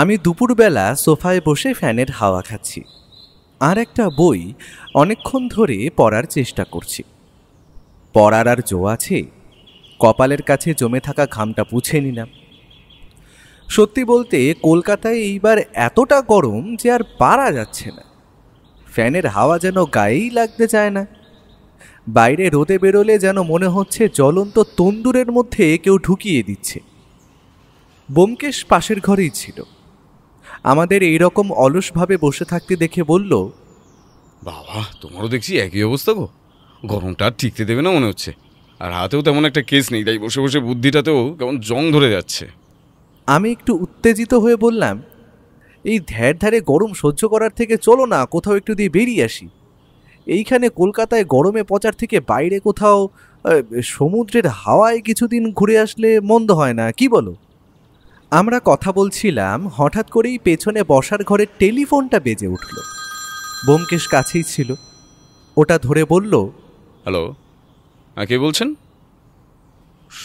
আমি দুপুরবেলা সোফায় বসে ফ্যানের হাওয়া খাচ্ছি, আর একটা বই অনেকক্ষণ ধরে পড়ার চেষ্টা করছি। পড়ার আর জো আছে? কপালের কাছে জমে থাকা ঘামটা পুছে নিলাম। সত্যি বলতে কলকাতায় এইবার এতটা গরম যে আর পারা যাচ্ছে না। ফ্যানের হাওয়া যেন গায়েই লাগতে চায় না। বাইরে রোদে বেরোলে যেন মনে হচ্ছে জ্বলন্ত তন্দুরের মধ্যে কেউ ঢুকিয়ে দিচ্ছে। ব্যোমকেশ পাশের ঘরেই ছিল। আমাদের এইরকম অলসভাবে বসে থাকতে দেখে বলল, বাবা, তোমারও দেখছি একই অবস্থা গো। গরমটা আর টিকতে দেবে না মনে হচ্ছে। আর হাতেও তেমন একটা কেস নেই, তাই বসে বসে বুদ্ধিটাতেও কেমন জং ধরে যাচ্ছে। আমি একটু উত্তেজিত হয়ে বললাম, এই ধারে গরম সহ্য করার থেকে চলো না কোথাও একটু দিয়ে বেরিয়ে আসি। এইখানে কলকাতায় গরমে পচার থেকে বাইরে কোথাও সমুদ্রের হাওয়ায় কিছুদিন ঘুরে আসলে মন্দ হয় না, কি বলো? আমরা কথা বলছিলাম, হঠাৎ করেই পেছনে বসার ঘরের টেলিফোনটা বেজে উঠল। ব্যোমকেশ কাছেই ছিল। ওটা ধরে বলল, হ্যালো, কে বলছেন?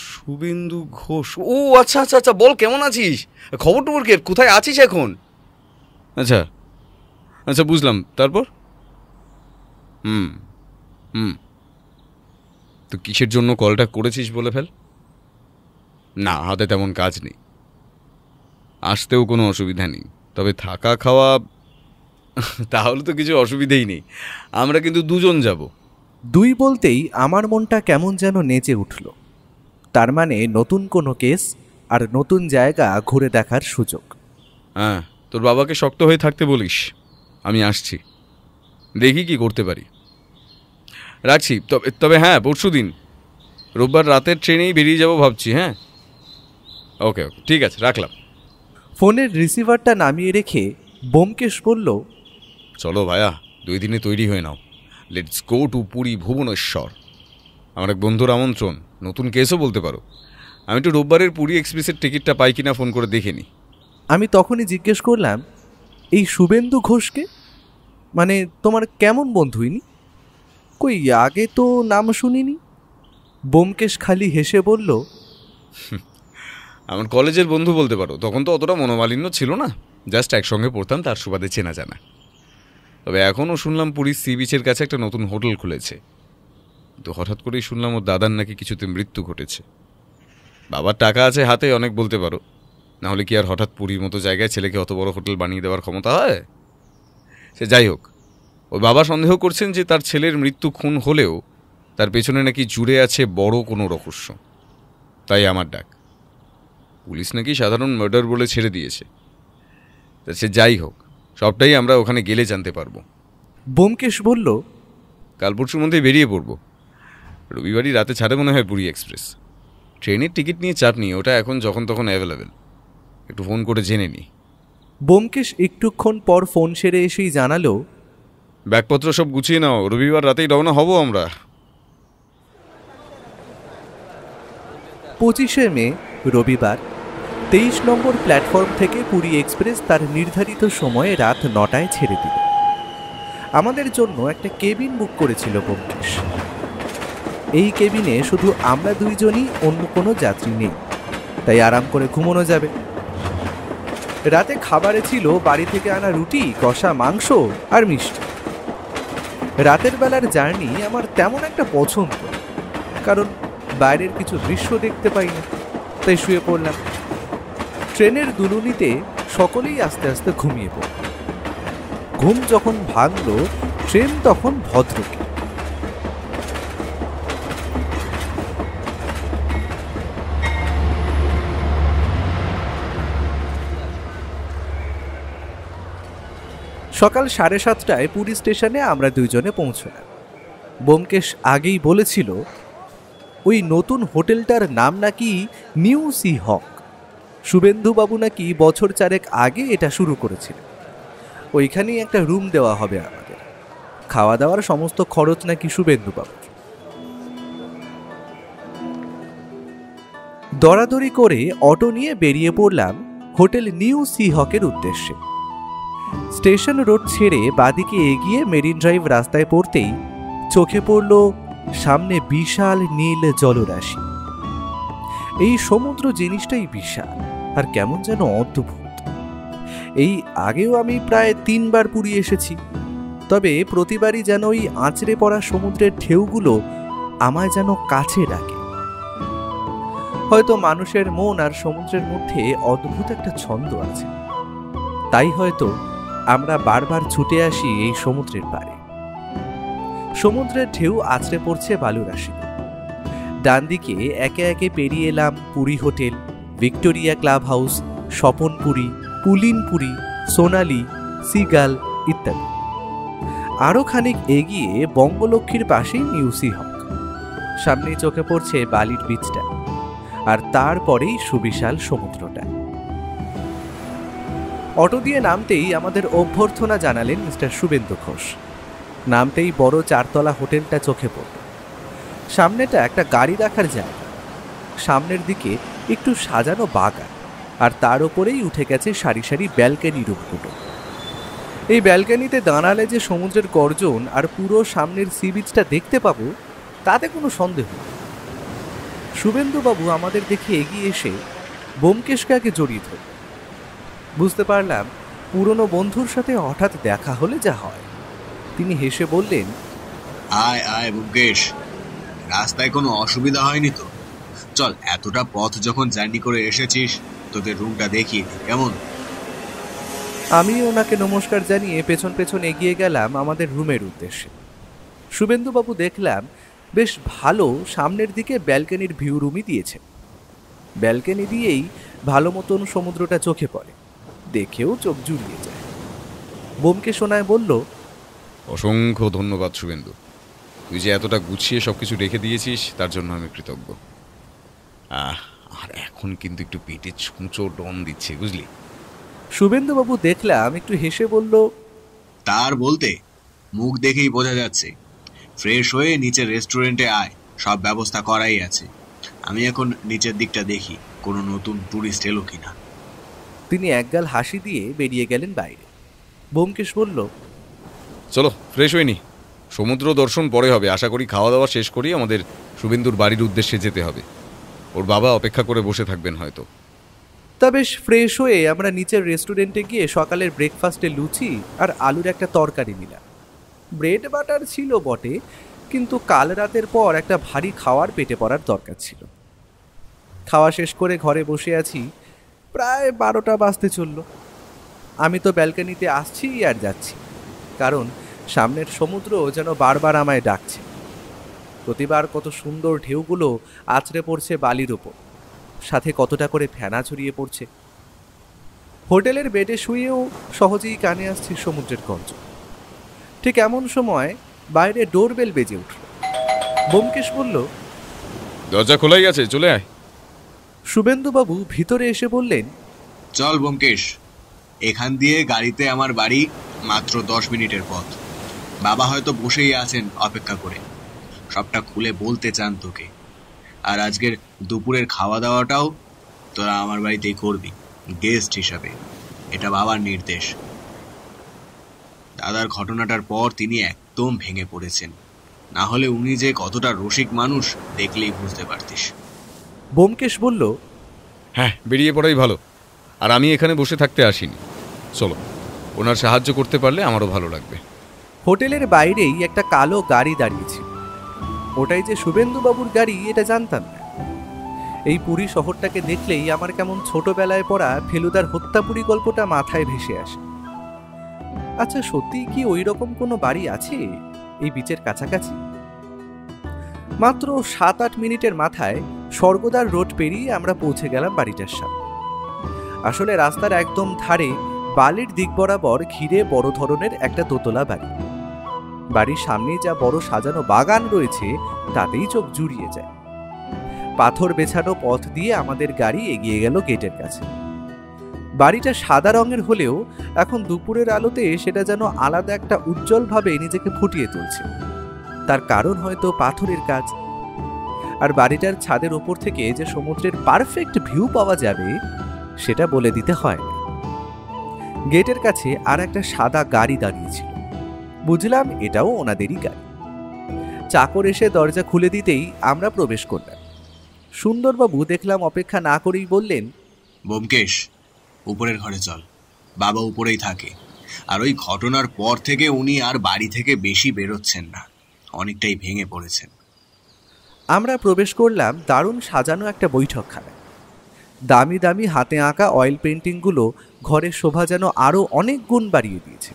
শুভেন্দু ঘোষ? ও আচ্ছা আচ্ছা আচ্ছা, বল কেমন আছিস? খবর টবর কে? কোথায় আছিস এখন? আচ্ছা আচ্ছা, বুঝলাম। তারপর? হুম হুম তো কিসের জন্য কলটা করেছিস বলে ফেল। না, হাতে তেমন কাজ নেই, আসতেও কোনো অসুবিধা নেই, তবে থাকা খাওয়া তাহলে তো কিছু অসুবিধেই নেই। আমরা কিন্তু দুজন যাব। দুই বলতেই আমার মনটা কেমন যেন নেচে উঠল। তার মানে নতুন কোনো কেস আর নতুন জায়গা ঘুরে দেখার সুযোগ। হ্যাঁ, তোর বাবাকে শক্ত হয়ে থাকতে বলিস, আমি আসছি, দেখি কি করতে পারি। রাখছি। তবে তবে হ্যাঁ, পরশু দিন রোববার রাতের ট্রেনেই বেরিয়ে যাব ভাবছি। হ্যাঁ, ওকে ওকে, ঠিক আছে, রাখলাম। ফোনের রিসিভারটা নামিয়ে রেখে ব্যোমকেশ বলল, চলো ভাইয়া, 2 দিনে তৈরি হয়ে নাও। Let's go to Puri Bhubaneswar. আমার এক বন্ধুর আমন্ত্রণ, নতুন কেসও বলতে পারো। আমি তো রোববারের পুরী এক্সপ্রেসের টিকিটটা পাই কিনা ফোন করে দেখে নিই। আমি তখনই জিজ্ঞেস করলাম, এই শুভেন্দু ঘোষকে? মানে তোমার কেমন বন্ধুইনি? কই আগে তো নাম শুনিনি। ব্যোমকেশ খালি হেসে বলল, আমার কলেজের বন্ধু বলতে পারো। তখন তো অতটা মনোমালিন্য ছিল না, জাস্ট একসঙ্গে পড়তাম, তার সুবাদে চেনা জানা। তবে এখনও শুনলাম পুরীর সি বিচের কাছে একটা নতুন হোটেল খুলেছে। তো হঠাৎ করেই শুনলাম ওর দাদার নাকি কিছুতে মৃত্যু ঘটেছে। বাবার টাকা আছে হাতে, অনেক বলতে পারো, নাহলে কি আর হঠাৎ পুরীর মতো জায়গায় ছেলেকে অত বড় হোটেল বানিয়ে দেওয়ার ক্ষমতা হয়? সে যাই হোক, ওর বাবা সন্দেহ করছেন যে তার ছেলের মৃত্যু খুন হলেও তার পেছনে নাকি জুড়ে আছে বড় কোনো রহস্য। তাই আমার ডাক। পুলিশ নাকি সাধারণ মার্ডার বলে ছেড়ে দিয়েছে। তা সে যাই হোক, সবটাই আমরা ওখানে গেলে জানতে পারবো। ব্যোমকেশ বলল, কাল পরশুর মধ্যেই বেরিয়ে পড়বো। রবিবারই রাতে ছাড়ে মনে হয় পুরী এক্সপ্রেস। ট্রেনের টিকিট নিয়ে চাপ নিয়ে, ওটা এখন যখন তখন অ্যাভেলেবেল। একটু ফোন করে জেনে নিই। ব্যোমকেশ একটুক্ষণ পর ফোন সেরে এসেই জানালো, ব্যাগপত্র সব গুছিয়ে নাও, রবিবার রাতেই রওনা হব আমরা। 25শে মে রবিবার 23 নম্বর প্ল্যাটফর্ম থেকে পুরী এক্সপ্রেস তার নির্ধারিত সময়ে রাত 9টায় ছেড়ে দিল। আমাদের জন্য একটা কেবিন বুক করেছিল ব্যোমকেশ। এই কেবিনে শুধু আমরা দুইজনই, অন্য কোনো যাত্রী নেই, তাই আরাম করে ঘুমানো যাবে। রাতে খাবারে ছিল বাড়ি থেকে আনা রুটি, কষা মাংস আর মিষ্টি। রাতের বেলার জার্নি আমার তেমন একটা পছন্দ, কারণ বাইরের কিছু দৃশ্য দেখতে পাই না, তাই শুয়ে পড়লাম। ট্রেনের দুলুনিতে সকলেই আস্তে আস্তে ঘুমিয়ে পড়ল। ঘুম যখন ভাঙল, ট্রেন তখন ভদ্রকে। সকাল 7:30টায় পুরী স্টেশনে আমরা দুইজনে পৌঁছলাম। ব্যোমকেশ আগেই বলেছিল ওই নতুন হোটেলটার নাম নাকি নিউ সি হক। শুভেন্দুবাবু নাকি বছর 4 আগে এটা শুরু করেছিল। ওইখানেই একটা রুম দেওয়া হবে আমাদের। খাওয়া দাওয়ার সমস্ত খরচ নাকি শুভেন্দুবাবুর। দরাদরি করে অটো নিয়ে বেরিয়ে পড়লাম হোটেল নিউ সি হকের উদ্দেশ্যে। স্টেশন রোড ছেড়ে বাদিকে এগিয়ে মেরিন ড্রাইভ রাস্তায় পড়তেই চোখে পড়ল সামনে বিশাল নীল জলরাশি। এই সমুদ্র জিনিসটাই বিশাল আর কেমন যেন অদ্ভুত। এই আগেও আমি প্রায় 3 বার পুরী এসেছি, তবে প্রতিবারই যেন ওই আঁচড়ে পড়া সমুদ্রের ঢেউগুলো আমায় যেন কাছে ডাকে। হয়তো মানুষের মন আর সমুদ্রের মধ্যে অদ্ভুত একটা ছন্দ আছে, তাই হয়তো আমরা বারবার ছুটে আসি এই সমুদ্রের পাড়ে। সমুদ্রের ঢেউ আছড়ে পড়ছে বালুরাশিতে। ডান দিকে একে একে পেরিয়ে এলাম Puri Hotel, Victoria Club House, Swapanpuri, Pulinpuri, Sonali, Seagull ইত্যাদি। আরো খানিক এগিয়ে বঙ্গলক্ষ্মীর পাশেই নিউসি হক। সামনেই চোখে পড়ছে বালির বিচটা, আর তারপরেই সুবিশাল সমুদ্রটা। অটো দিয়ে নামতেই আমাদের অভ্যর্থনা জানালেন মিস্টার শুভেন্দু ঘোষ। নামতেই বড় 4 তলা হোটেলটা চোখে পড়ল। সামনেটা একটা গাড়ি রাখার জায়গা, সামনের দিকে একটু সাজানো বাগান, আর তার উপরেই উঠে গেছে সারি সারি ব্যালকনি রুমগুলো। এই ব্যালকনিতে দাঁড়ালে যে সমুদ্রের গর্জন আর পুরো সামনের সি বিচটা দেখতে পাবো, তাতে কোনো সন্দেহ নেই। শুভেন্দুবাবু আমাদের দেখে এগিয়ে এসে ব্যোমকেশকে আগে জড়িয়ে ধরল। বুঝতে পারলাম পুরনো বন্ধুর সাথে হঠাৎ দেখা হলে যা হয়। তিনি হেসে বললেন, আয় আয় ব্যোমকেশ, রাস্তায় কোনো অসুবিধা হয়নি তো? চল, এতটা পথ যখন জার্নি করে এসেছিস, তোদের রুমটা দেখিয়ে দিই, কেমন? আমি ওনাকে নমস্কার জানিয়ে পেছন পেছন এগিয়ে গেলাম আমাদের রুমের উদ্দেশ্যে। শুভেন্দুবাবু দেখলাম বেশ ভালো সামনের দিকে ব্যালকনির ভিউ রুমই দিয়েছে। ব্যালকনি দিয়েই ভালো মতন সমুদ্রটা চোখে পড়ে, দেখেও চোখ জুড়িয়ে যায়। ব্যোমকেশ শোনায় বলল, অসংখ্য ধন্যবাদ শুভেন্দু, তুই যে এতটা গুছিয়ে সবকিছু রেখে দিয়েছিস তার জন্য আমি কৃতজ্ঞ। আর এখন কিন্তু একটু পেটে ছুঁচো ডন দিচ্ছে, বুঝলি? শুভেন্দুবাবু দেখলাম একটু হেসে বলল, তার বলতে মুখ দেখেই বোঝা যাচ্ছে। ফ্রেশ হয়ে নিচের রেস্টুরেন্টে আয়, সব ব্যবস্থা করাই আছে। আমি এখন নিচের দিকটা দেখি কোনো নতুন ট্যুরিস্ট এলো কিনা। তিনি একগাল হাসি দিয়ে বেরিয়ে গেলেন বাইরে। ব্যোমকেশ বলল, চলো ফ্রেশ হয়ে নি, সমুদ্র দর্শন পরে হবে। আশা করি খাওয়া দাওয়া শেষ করি আমাদের শুভেন্দুর বাড়ির উদ্দেশ্যে যেতে হবে। ওর বাবা অপেক্ষা করে বসে থাকবেন হয়তো। তা বেশ ফ্রেশ হয়ে আমরা নিচের রেস্টুরেন্টে গিয়ে সকালের ব্রেকফাস্টে লুচি আর আলুর একটা তরকারি নিলাম। ব্রেড বাটার ছিল বটে, কিন্তু কাল রাতের পর একটা ভারী খাওয়ার পেটে পড়ার দরকার ছিল। খাওয়া শেষ করে ঘরে বসে আছি, প্রায় 12টা বাজতে চলল। আমি তো ব্যালকনিতে আসছি আর যাচ্ছি, কারণ সামনের সমুদ্র যেন বারবার আমায় ডাকছে। প্রতিবার কত সুন্দর ঢেউগুলো আছড়ে পড়ছে বালির ওপর, সাথে কতটা করে ফেনা ছড়িয়ে পড়ছে। হোটেলের বেডে শুয়েও সহজেই কানে আসছে সমুদ্রের গর্জন। ঠিক এমন সময় বাইরে ডোরবেল বেজে উঠল। ব্যোমকেশ বলল, দরজা খোলাই আছে, চলে আয়। শুভেন্দুবাবু ভিতরে এসে বললেন, চল ব্যোমকেশ, এখান দিয়ে গাড়িতে আমার বাড়ি মাত্র 10 মিনিটের পথ। বাবা হয়তো বসেই আছেন অপেক্ষা করে, সবটা খুলে বলতে চান তোকে। আর আজকের দুপুরের খাওয়া দাওয়াটাও তোরা আমার বাড়িতেই করবি, গেস্ট হিসাবে। এটা বাবার নির্দেশ। দাদার ঘটনাটার পর তিনি একদম ভেঙে পড়েছেন, না হলে উনি যে কতটা রসিক মানুষ দেখলেই বুঝতে পারতিস। ব্যোমকেশ বলল, হ্যাঁ, বেরিয়ে পড়াই ভালো। আর আমি এখানে বসে থাকতে আসিনি, চলো, ওনার সাহায্য করতে পারলে আমারও ভালো লাগবে। হোটেলের বাইরেই একটা কালো গাড়ি দাঁড়িয়েছিল। ওটাই যে শুভেন্দুবাবুর গাড়ি এটা জানতাম না। এই পুরী শহরটাকে দেখলেই আমার কেমন ছোটবেলায় পড়া ফেলুদার হত্যাপুরী গল্পটা মাথায় ভেসে আসে। আচ্ছা, সত্যিই কি ওই রকম কোনো বাড়ি আছে এই বিচের কাছাকাছি? মাত্র 7-8 মিনিটের মাথায় স্বর্গদ্বার রোড পেরিয়ে আমরা পৌঁছে গেলাম বাড়িটার সামনে। আসলে রাস্তার একদম ধারে বালির দিক বরাবর ঘিরে বড় ধরনের একটা দোতলা বাড়ি। বাড়ির সামনে যা বড় সাজানো বাগান রয়েছে তাতেই চোখ জুড়িয়ে যায়। পাথর বেছানো পথ দিয়ে আমাদের গাড়ি এগিয়ে গেল গেটের কাছে। বাড়িটা সাদা রঙের হলেও এখন দুপুরের আলোতে সেটা যেন আলাদা একটা উজ্জ্বলভাবে নিজেকে ফুটিয়ে তুলছে। তার কারণ হয়তো পাথরের কাজ। আর বাড়িটার ছাদের ওপর থেকে যে সমুদ্রের পারফেক্ট ভিউ পাওয়া যাবে সেটা বলে দিতে হয় না। গেটের কাছে আর একটা সাদা গাড়ি দাঁড়িয়েছিল, বুঝলাম এটাও ওনাদেরই গাড়ি। চাকর এসে দরজা খুলে দিতেই আমরা প্রবেশ করলাম। সুন্দরবাবু দেখলাম অপেক্ষা না করেই বললেন, ব্যোমকেশ, উপরের ঘরে চল, বাবা উপরেই থাকে, আর ওই ঘটনার পর থেকে উনি আর বাড়ি থেকে বেশি বেরোচ্ছেন না, অনেকটাই ভেঙে পড়েছেন। আমরা প্রবেশ করলাম দারুণ সাজানো একটা বৈঠকখানায়। দামি দামি হাতে আঁকা অয়েল পেন্টিংগুলো ঘরের শোভা যেন আরও অনেক গুণ বাড়িয়ে দিয়েছে।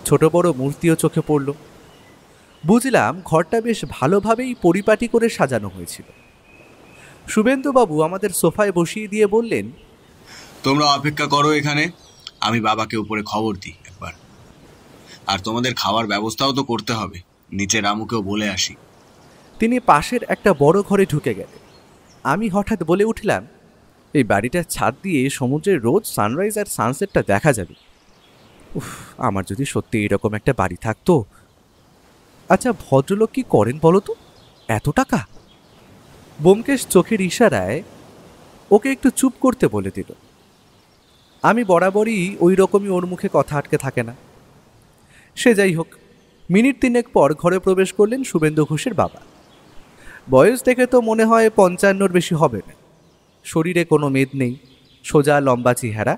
ছোট বড় মূর্তিও চোখে পড়ল। বুঝলাম ঘরটা বেশ ভালোভাবেই পরিপাটি করে সাজানো হয়েছিল। শুভেন্দুবাবু আমাদের সোফায় বসিয়ে দিয়ে বললেন, তোমরা অপেক্ষা করো এখানে, আমি বাবাকে উপরে খবর দিই একবার। আর তোমাদের খাওয়ার ব্যবস্থাও তো করতে হবে, নিচে রামুকেও বলে আসি। তিনি পাশের একটা বড় ঘরে ঢুকে গেলেন। আমি হঠাৎ বলে উঠলাম, এই বাড়িটার ছাদ দিয়ে সমুদ্রের রোজ সানরাইজ আর সানসেটটা দেখা যাবে। উফ, আমার যদি সত্যি এরকম একটা বাড়ি থাকতো। আচ্ছা, ভদ্রলোক কি করেন বলো তো, এত টাকা? ব্যোমকেশ চোখের ইশারায় ওকে একটু চুপ করতে বলে দিল। আমি বরাবরই ওই রকমই ওর মুখে কথা আটকে থাকে না। সে যাই হোক, মিনিট 3 পর ঘরে প্রবেশ করলেন শুভেন্দু ঘোষের বাবা। বয়স দেখে তো মনে হয় 55-র বেশি হবে না। শরীরে কোনো মেদ নেই, সোজা লম্বা চেহারা,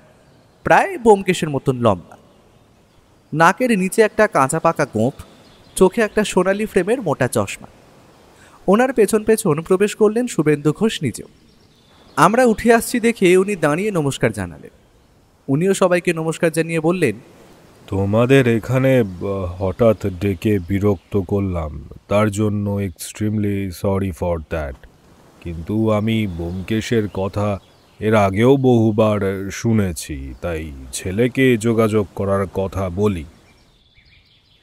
প্রায় ব্যোমকেশের মতন লম্বা। নাকের নিচে একটা কাঁচা পাকা গোঁফ, চোখে একটা সোনালি ফ্রেমের মোটা চশমা। ওনার পেছন পেছন প্রবেশ করলেন শুভেন্দু ঘোষ নিজেও। আমরা উঠে আসছি দেখে উনি দাঁড়িয়ে নমস্কার জানালেন। উনিও সবাইকে নমস্কার জানিয়ে বললেন, তোমাদের এখানে হঠাৎ ডেকে বিরক্ত করলাম, তার জন্য এক্সট্রিমলি সরি ফর দ্যাট। কিন্তু আমি ব্যোমকেশের কথা এর আগেও বহুবার শুনেছি, তাই ছেলেকে যোগাযোগ করার কথা বলি।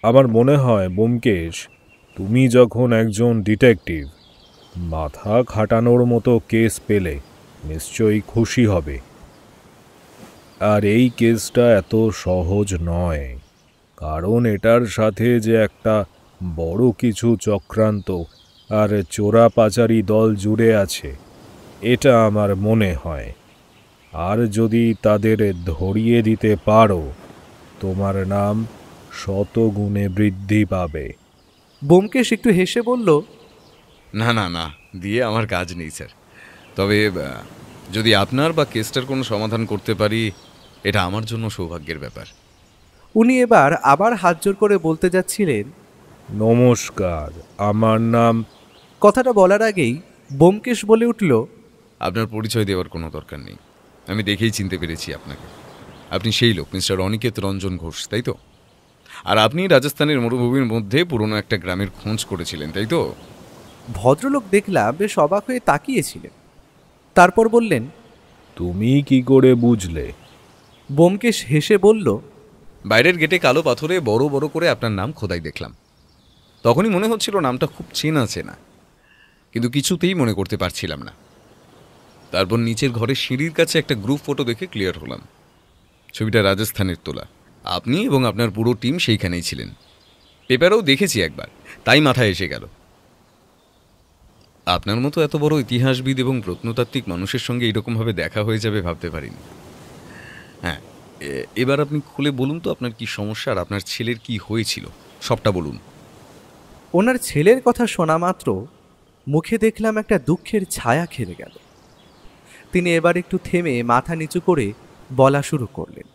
আমার মনে হয় ব্যোমকেশ, তুমি যখন একজন ডিটেকটিভ, মাথা খাটানোর মতো কেস পেলে নিশ্চয়ই খুশি হবে। আর এই কেসটা এত সহজ নয়, কারণ এটার সাথে যে একটা বড় কিছু চক্রান্ত আর চোরা পাচারি দল জুড়ে আছে, এটা আমার মনে হয়। আর যদি তাদের ধরিয়ে দিতে পারো, তোমার নাম শতগুণে বৃদ্ধি পাবে। ব্যোমকেশ একটু হেসে বলল, না না না, দিয়ে আমার কাজ নেই স্যার। তবে যদি আপনার বা কেসটার কোনো সমাধান করতে পারি, এটা আমার জন্য সৌভাগ্যের ব্যাপার। উনি এবার আবার হাত জোর করে বলতে যাচ্ছিলেন, নমস্কার, আমার নাম। কথাটা বলার আগেই ব্যোমকেশ বলে উঠল, আপনার পরিচয় দেওয়ার কোনো দরকার নেই, আমি দেখেই চিনতে পেরেছি আপনাকে। আপনি সেই লোক মিস্টার অনিকেত রঞ্জন ঘোষ, তাই তো? আর আপনি রাজস্থানের মরুভূমির মধ্যে পুরনো একটা গ্রামের খোঁজ করেছিলেন, তাই তো? ভদ্রলোক দেখলাম বেশ অবাক হয়ে তাকিয়েছিলেন। তারপর বললেন, তুমি কি করে বুঝলে? ব্যোমকেশ হেসে বলল, বাইরের গেটে কালো পাথরে বড় বড় করে আপনার নাম খোদাই দেখলাম। তখনই মনে হচ্ছিল নামটা খুব চেনা চেনা, কিন্তু কিছুতেই মনে করতে পারছিলাম না। তারপর নিচের ঘরের সিঁড়ির কাছে একটা গ্রুপ ফটো দেখে ক্লিয়ার হলাম। ছবিটা রাজস্থানের তোলা, আপনি এবং আপনার পুরো টিম সেইখানেই ছিলেন। পেপারেও দেখেছি একবার, তাই মাথায় এসে গেল। আপনার মতো এত বড় ইতিহাসবিদ এবং প্রত্নতাত্ত্বিক মানুষের সঙ্গে এইরকমভাবে দেখা হয়ে যাবে ভাবতে পারিনি। হ্যাঁ, এবার আপনি খুলে বলুন তো আপনার কি সমস্যা আর আপনার ছেলের কি হয়েছিল, সবটা বলুন। ওনার ছেলের কথা শোনা মাত্র মুখে দেখলাম একটা দুঃখের ছায়া খেলে গেল। তিনি এবার একটু থেমে মাথা নিচু করে বলা শুরু করলেন,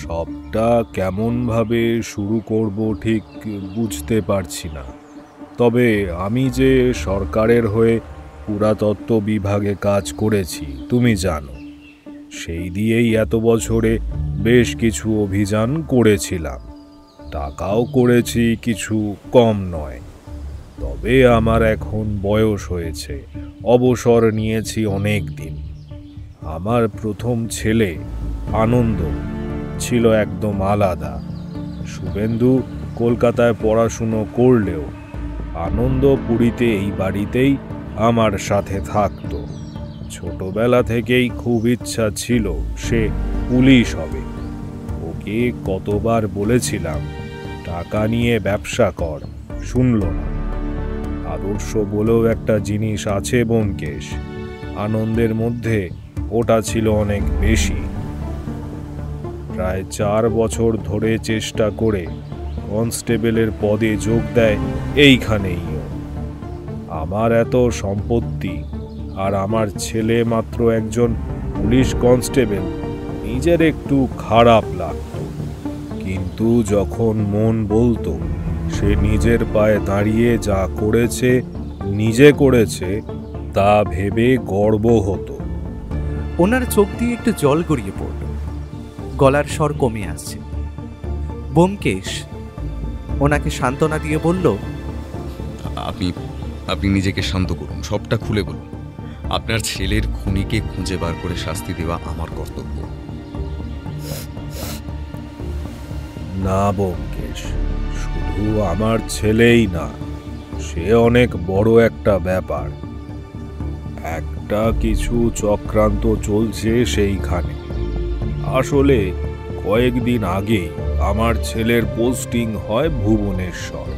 সবটা কেমনভাবে শুরু করব ঠিক বুঝতে পারছি না। তবে আমি যে সরকারের হয়ে পুরাতত্ত্ব বিভাগে কাজ করেছি তুমি জানো, সেই দিয়েই এত বছরে বেশ কিছু অভিযান করেছিলাম। টাকাও করেছি কিছু কম নয়। তবে আমার এখন বয়স হয়েছে, অবসর নিয়েছি অনেক দিন। আমার প্রথম ছেলে আনন্দ ছিল একদম আলাদা। শুভেন্দু কলকাতায় পড়াশুনো করলেও আনন্দ পুরীতে এই বাড়িতেই আমার সাথে থাকতো। ছোটবেলা থেকেই খুব ইচ্ছা ছিল সে পুলিশ হবে। ওকে কতবার বলেছিলাম টাকা নিয়ে ব্যবসা কর, শুনল না। আদর্শ বলেও একটা জিনিস আছে ব্যোমকেশ, আনন্দের মধ্যে ওটা ছিল অনেক বেশি। প্রায় 4 বছর ধরে চেষ্টা করে কনস্টেবলের পদে যোগ দেয় এইখানেই। আমার এত সম্পত্তি আর আমার ছেলে মাত্র একজন পুলিশ কনস্টেবল, নিজের একটু খারাপ লাগতো, কিন্তু যখন মন বলতো সে নিজের পায়ে দাঁড়িয়ে যা করেছে নিজে করেছে, তা ভেবে গর্ব হতো। ওনার চোখ দিয়ে একটু জল গড়িয়ে পড়ল, গলার স্বর কমে আসছে। ব্যোমকেশ ওনাকে সান্ত্বনা দিয়ে বলল, আপনি আপনি নিজেকে শান্ত করুন, সবটা খুলে বলুন। আপনার ছেলের খুনিকে খুঁজে বার করে শাস্তি দেওয়া আমার কর্তব্য। না ব্যোমকেশ, শুধু আমার ছেলেই না, সে অনেক বড় একটা ব্যাপার। একটা কিছু চক্রান্ত চলছে সেইখানে। আসলে কয়েকদিন আগে আমার ছেলের পোস্টিং হয় ভুবনেশ্বর,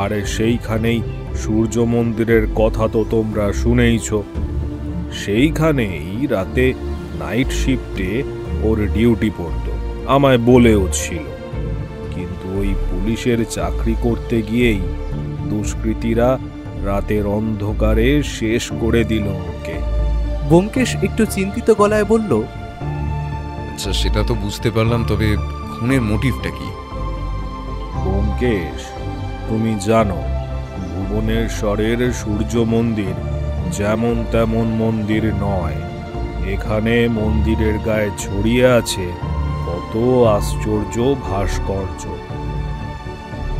আর সেইখানেই সূর্য মন্দিরের কথা তো তোমরা শুনেইছ। সেইখানেই রাতে নাইট শিফটে ওর ডিউটি পড়তো, আমায় বলেও ছিল। কিন্তু ওই পুলিশের চাকরি করতে গিয়েই দুষ্কৃতীরা রাতের অন্ধকারে শেষ করে দিল ওকে। ব্যোমকেশ একটু চিন্তিত গলায় বলল, আচ্ছা, সেটা তো বুঝতে পারলাম, তবে খুনের মোটিভটা কি? ব্যোমকেশ, তুমি জানো ভুবনেশ্বরের সূর্য মন্দির যেমন তেমন মন্দির নয়। এখানে মন্দিরের গায়ে ছড়িয়ে আছে কত আশ্চর্য ভাস্কর্য।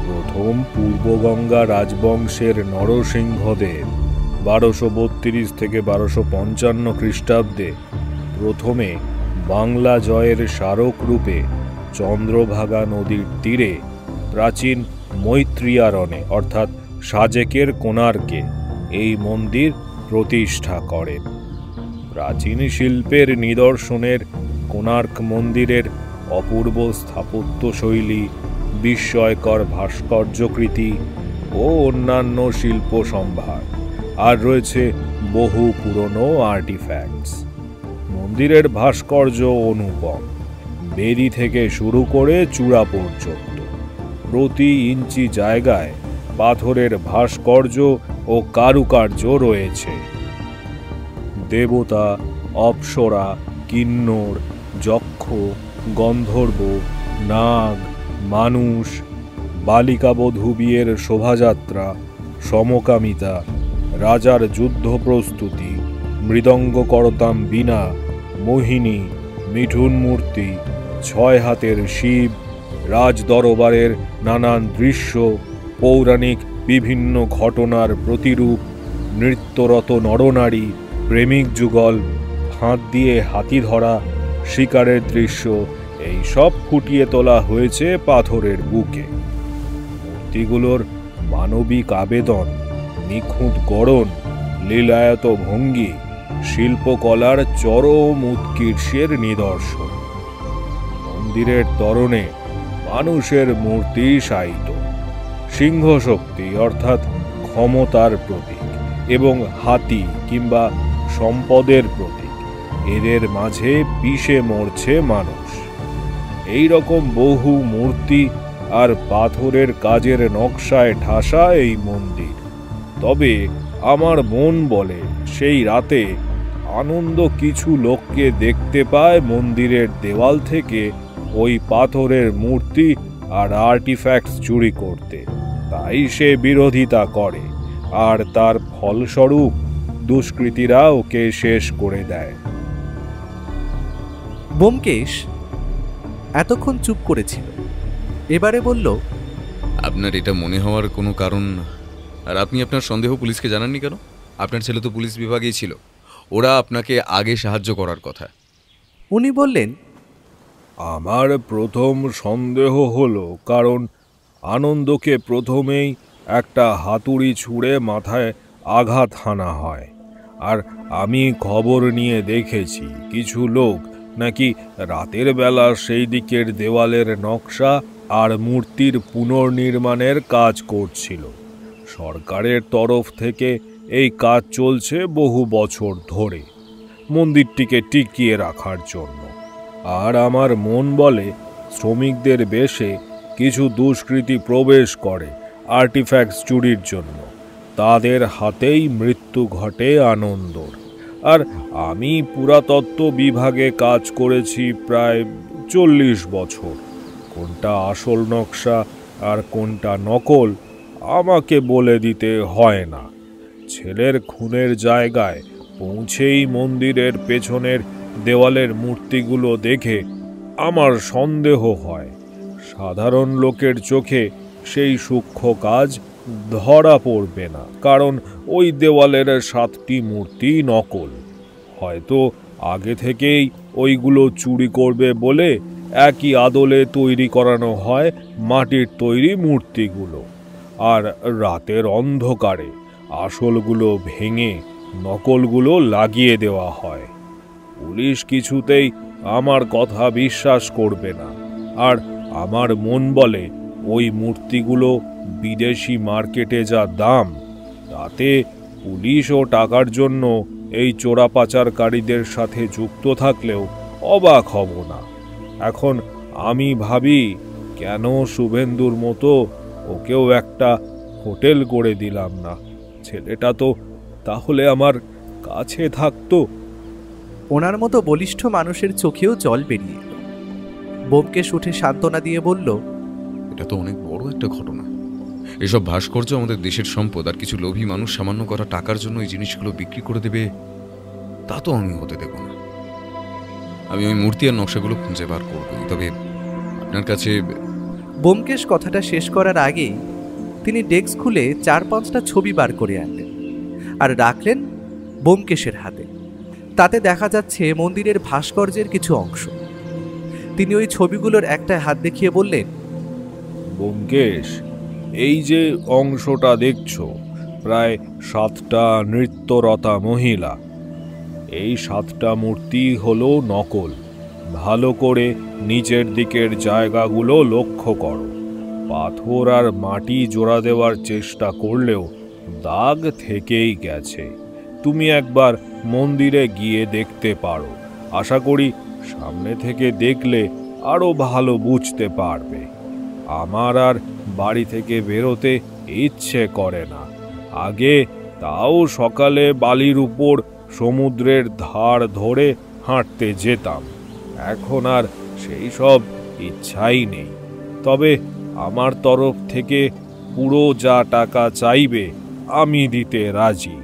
প্রথম পূর্বগঙ্গা রাজবংশের নরসিংহদেব 1232 থেকে 1255 খ্রিস্টাব্দে প্রথমে বাংলা জয়ের স্মারক রূপে চন্দ্রভাগা নদীর তীরে প্রাচীন মৈত্রীয়ারণে অর্থাৎ সাজেকের কোণার্কে এই মন্দির প্রতিষ্ঠা করেন। প্রাচীন শিল্পের নিদর্শনের কোণার্ক মন্দিরের অপূর্ব স্থাপত্যশৈলী, বিস্ময়কর ভাস্কর্যকৃতি ও অন্যান্য শিল্প সম্ভার, আর রয়েছে বহু পুরনো আর্টিফ্যাক্টস। মন্দিরের ভাস্কর্য অনুপম, বেদি থেকে শুরু করে চূড়া পর্যন্ত প্রতি ইঞ্চি জায়গায় পাথরের ভাস্কর্য ও কারুকার্য রয়েছে। দেবতা, অপ্সরা, কিন্নর, যক্ষ, গন্ধর্ব, নাগ, মানুষ, বালিকাবধূ বিয়ের শোভাযাত্রা, সমকামিতা, রাজার যুদ্ধ প্রস্তুতি, মৃদঙ্গ করতাম বীণা, মোহিনী, মিঠুন মূর্তি, 6 হাতের শিব, রাজ দরবারের নানান দৃশ্য, পৌরাণিক বিভিন্ন ঘটনার প্রতিরূপ, নৃত্যরত নরনারী, প্রেমিক যুগল, ফাঁদ দিয়ে হাতি ধরা, শিকারের দৃশ্য, এই সব ফুটিয়ে তোলা হয়েছে পাথরের বুকে। মূর্তিগুলোর মানবিক আবেদন, নিখুঁত গড়ন, লীলায়ত ভঙ্গি শিল্পকলার চরম উৎকর্ষের নিদর্শন। মন্দিরের তরণে মানুষের মূর্তি শায়িত, সিংহশক্তি অর্থাৎ ক্ষমতার প্রতীক, এবং হাতি কিংবা সম্পদের প্রতীক, এদের মাঝে পিষে মরছে মানুষ। এই রকম বহু মূর্তি আর পাথরের কাজের নকশায় ঠাসা এই মন্দির। তবে আমার মন বলে সেই রাতে আনন্দ কিছু লোককে দেখতে পায় মন্দিরের দেওয়াল থেকে ওই পাথরের মূর্তি আর আর্টিফ্যাক্টস চুরি করতে, তাই সে বিরোধিতা করে, আর তার ফলস্বরূপ দুষ্কৃতীরা ওকে শেষ করে দেয়। ব্যোমকেশ এতক্ষণ চুপ করেছিল, এবারে বলল, আপনার এটা মনে হওয়ার কোনো কারণ, আর আপনি আপনার সন্দেহ পুলিশকে জানাননি কেন? আপনার ছেলে তো পুলিশ বিভাগেই ছিল, ওরা আপনাকে আগে সাহায্য করার কথা। উনি বললেন, আমার প্রথম সন্দেহ হলো কারণ আনন্দকে প্রথমেই একটা হাতুড়ি ছুঁড়ে মাথায় আঘাত হানা হয়, আর আমি খবর নিয়ে দেখেছি কিছু লোক নাকি রাতের বেলা সেই দিকের দেওয়ালের নকশা আর মূর্তির পুনর্নির্মাণের কাজ করছিল। সরকারের তরফ থেকে এই কাজ চলছে বহু বছর ধরে মন্দিরটিকে টিকিয়ে রাখার জন্য। আর আমার মন বলে শ্রমিকদের বেশে কিছু দুষ্কৃতী প্রবেশ করে আর্টিফ্যাক্টস চুরির জন্য, তাদের হাতেই মৃত্যু ঘটে আনন্দর। আর আমি পুরাতত্ত্ব বিভাগে কাজ করেছি প্রায় 40 বছর। কোনটা আসল নকশা আর কোনটা নকল আমাকে বলে দিতে হয় না। ছেলের খুনের জায়গায় পৌঁছেই মন্দিরের পেছনের দেওয়ালের মূর্তিগুলো দেখে আমার সন্দেহ হয়। সাধারণ লোকের চোখে সেই সূক্ষ্ম কাজ ধরা পড়বে না, কারণ ওই দেওয়ালের 7টি মূর্তি নকল। হয়তো আগে থেকেই ওইগুলো চুরি করবে বলে একই আদলে তৈরি করানো হয় মাটির তৈরি মূর্তিগুলো, আর রাতের অন্ধকারে আসলগুলো ভেঙে নকলগুলো লাগিয়ে দেওয়া হয়। পুলিশ কিছুতেই আমার কথা বিশ্বাস করবে না, আর আমার মন বলে ওই মূর্তিগুলো বিদেশি মার্কেটে যা দাম, তাতে পুলিশ ও টাকার জন্য এই চোরাপাচারকারীদের সাথে যুক্ত থাকলেও অবাক হব না। এখন আমি ভাবি, কেন শুভেন্দুর মতো ওকেও একটা হোটেল করে দিলাম না? ছেলেটা তো তাহলে আমার কাছে থাকতো। ওনার মতো বলিষ্ঠ মানুষের চোখেও জল বেরিয়ে এলো। ব্যোমকেশ উঠে সান্ত্বনা দিয়ে বলল, এটা তো অনেক বড় একটা ঘটনা। এসব ভাস্কর্য আমাদের দেশের সম্পদ, আর কিছু লোভী মানুষ সামান্য করা টাকার জন্য এই জিনিসগুলো বিক্রি করে দেবে, তা তো আমি হতে দেব না। আমি ওই মূর্তি আর নকশাগুলো খুঁজে বার করবই। তবে আপনার কাছে... ব্যোমকেশ কথাটা শেষ করার আগেই তিনি ডেস্ক খুলে 4-5টা ছবি বার করে আনলেন আর রাখলেন ব্যোমকেশের হাতে। তাতে দেখা যাচ্ছে মন্দিরের ভাস্কর্যের কিছু অংশ। তিনি ওই ছবিগুলোর একটা হাত দেখিয়ে বললেন, ব্যোমকেশ, এই যে অংশটা দেখছো, প্রায় 7টা নৃত্যরতা মহিলা। এই 7টা মূর্তি হলো নকল। ভালো করে নিচের দিকের জায়গাগুলো লক্ষ্য করো। পাথর আর মাটি জোড়া দেওয়ার চেষ্টা করলেও দাগ থেকেই গেছে। তুমি একবার মন্দিরে গিয়ে দেখতে পারো। আশা করি সামনে থেকে দেখলে আরো ভালো বুঝতে পারবে। আমার আর বাড়ি থেকে বেরোতে ইচ্ছে করে না। আগে তাও সকালে বালির উপর সমুদ্রের ধার ধরে হাঁটতে যেতাম। এখন আর সেই সব ইচ্ছাই নেই। তবে আমার তরফ থেকে পুরো যা টাকা চাইবে আমি দিতে রাজি।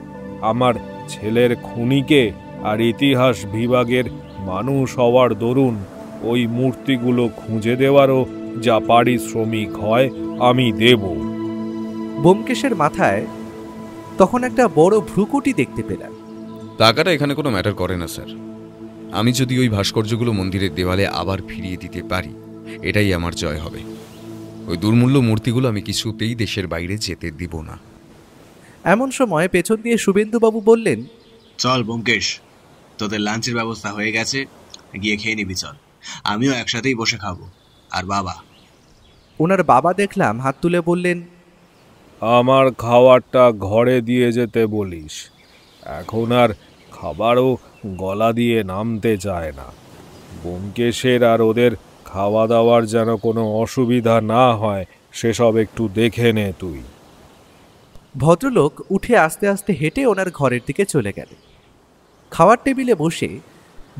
আমার ছেলের খুনিকে আর ইতিহাস বিভাগের মানুষ হওয়ার দরুন ওই মূর্তিগুলো খুঁজে দেওয়ারও যা পারিশ্রমিক হয় আমি দেব। ব্যোমকেশের মাথায় তখন একটা বড় ভ্রুকুটি দেখতে পেলাম। টাকাটা এখানে কোনো ম্যাটার করে না স্যার। আমি যদি ওই ভাস্কর্যগুলো মন্দিরের দেওয়ালে আবার ফিরিয়ে দিতে পারি, এটাই আমার জয় হবে। ওই দুর্মূল্য মূর্তিগুলো আমি কিছুতেই দেশের বাইরে যেতে দিব না। এমন সময় পেছন দিয়ে শুভেন্দুবাবু বললেন, চল ব্যোমকেশ, তোদের লাঞ্চের ব্যবস্থা হয়ে গেছে, গিয়ে খেয়ে নিবি চল। আমিও একসাথেই বসে খাবো। আর বাবা? ওনার বাবা দেখলাম হাত তুলে বললেন, আমার খাবারটা ঘরে দিয়ে যেতে বলিস। এখন আর খাবারও গলা দিয়ে নামতে চায় না। ব্যোমকেশের আর ওদের খাওয়া দাওয়ার যেন কোনো অসুবিধা না হয় সেসব একটু দেখে নে তুই। ভদ্রলোক উঠে আস্তে আস্তে হেঁটে ওনার ঘরের দিকে চলে গেল। খাওয়ার টেবিলে বসে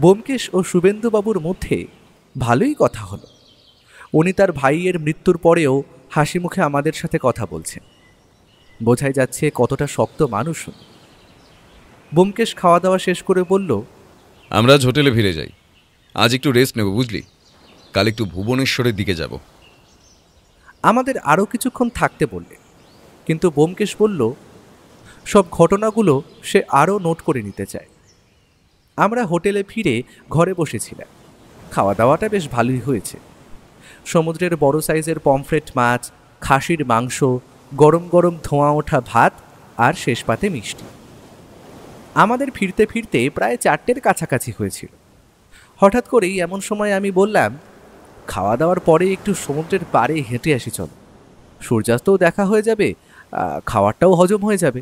ব্যোমকেশ ও শুভেন্দুবাবুর মধ্যে ভালোই কথা হলো। উনি তার ভাইয়ের মৃত্যুর পরেও হাসি মুখে আমাদের সাথে কথা বলছেন। বোঝাই যাচ্ছে কতটা শক্ত মানুষ। ব্যোমকেশ খাওয়া দাওয়া শেষ করে বলল, আমরা আজ হোটেলে ফিরে যাই। আজ একটু রেস্ট নেব, বুঝলি? কাল একটু ভুবনেশ্বরের দিকে যাব। আমাদের আরও কিছুক্ষণ থাকতে বললেন, কিন্তু ব্যোমকেশ বলল সব ঘটনাগুলো সে আরও নোট করে নিতে চায়। আমরা হোটেলে ফিরে ঘরে বসেছিলাম। খাওয়া দাওয়াটা বেশ ভালোই হয়েছে। সমুদ্রের বড় সাইজের পমফ্রেট মাছ, খাসির মাংস, গরম গরম ধোঁয়া ওঠা ভাত আর শেষ পাতে মিষ্টি। আমাদের ফিরতে ফিরতে প্রায় 4টের কাছাকাছি হয়েছিল। হঠাৎ করেই এমন সময় আমি বললাম, খাওয়া দাওয়ার পরে একটু সমুদ্রের পাড়ে হেঁটে আসি চল। সূর্যাস্তও দেখা হয়ে যাবে, খাওয়ারটাও হজম হয়ে যাবে।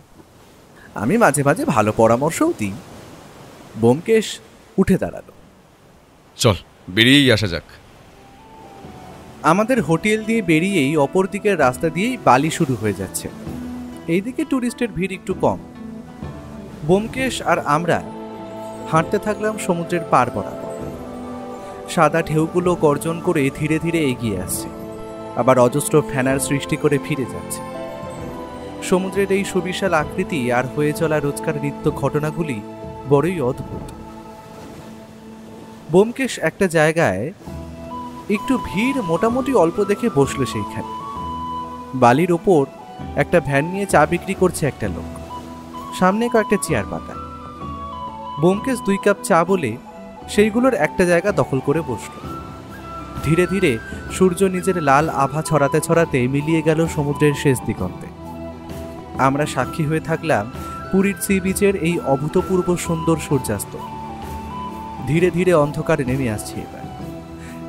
আমি মাঝে মাঝে ভালো পরামর্শও দিই। ব্যোমকেশ উঠে দাঁড়ালো। চল বেরিয়েই আসা যাক। আমাদের হোটেল দিয়ে বেরিয়েই অপর দিকের রাস্তা দিয়েই বালি শুরু হয়ে যাচ্ছে। এইদিকে ট্যুরিস্টের ভিড় একটু কম। ব্যোমকেশ আর আমরা হাঁটতে থাকলাম সমুদ্রের পার বরাবর। সাদা ঢেউগুলো গর্জন করে ধীরে ধীরে এগিয়ে আসছে, আবার অজস্র ফ্যানার সৃষ্টি করে ফিরে যাচ্ছে। সমুদ্রের এই সুবিশাল আকৃতি আর হয়ে চলা রোজকার নিত্য ঘটনাগুলি বড়ই অদ্ভুত। ব্যোমকেশ একটা জায়গায় একটু ভিড় মোটামুটি অল্প দেখে বসলো সেইখানে। বালির ওপর একটা ভ্যান নিয়ে চা বিক্রি করছে একটা লোক, সামনে কয়েকটা চেয়ার পাতা। ব্যোমকেশ 2 কাপ চা বলে সেইগুলোর একটা জায়গা দখল করে বসল। ধীরে ধীরে সূর্য নিজের লাল আভা ছড়াতে ছড়াতে মিলিয়ে গেল সমুদ্রের শেষ দিগন্তে। আমরা সাক্ষী হয়ে থাকলাম পুরীর সি বিচের এই অভূতপূর্ব সুন্দর সূর্যাস্ত। ধীরে ধীরে অন্ধকার নেমে আসছে এবার।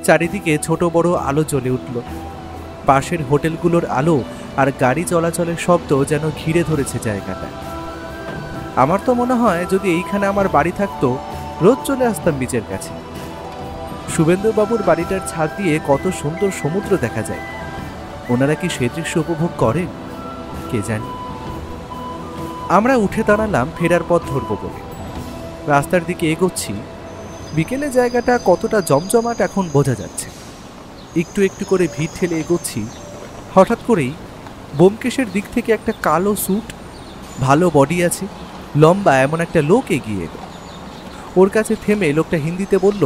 চারিদিকে ছোট বড় আলো জ্বলে উঠল। পাশের হোটেলগুলোর আলো আর গাড়ি চলাচলের শব্দ যেন ঘিরে ধরেছে জায়গাটা। আমার তো মনে হয় যদি এইখানে আমার বাড়ি থাকতো, রোজ চলে আসতাম বিচের কাছে। শুভেন্দুবাবুর বাড়িটার ছাদ দিয়ে কত সুন্দর সমুদ্র দেখা যায়। ওনারা কি সে দৃশ্য উপভোগ করেন কে জানে। আমরা উঠে দাঁড়ালাম ফেরার পথ ধরবো বলে। রাস্তার দিকে এগোচ্ছি। বিকেলে জায়গাটা কতটা জমজমাট এখন বোঝা যাচ্ছে। একটু একটু করে ভিড় ঠেলে এগোচ্ছি। হঠাৎ করেই ব্যোমকেশের দিক থেকে একটা কালো স্যুট, ভালো বডি আছে, লম্বা এমন একটা লোক এগিয়ে এলো। ওর কাছে থেমে লোকটা হিন্দিতে বলল,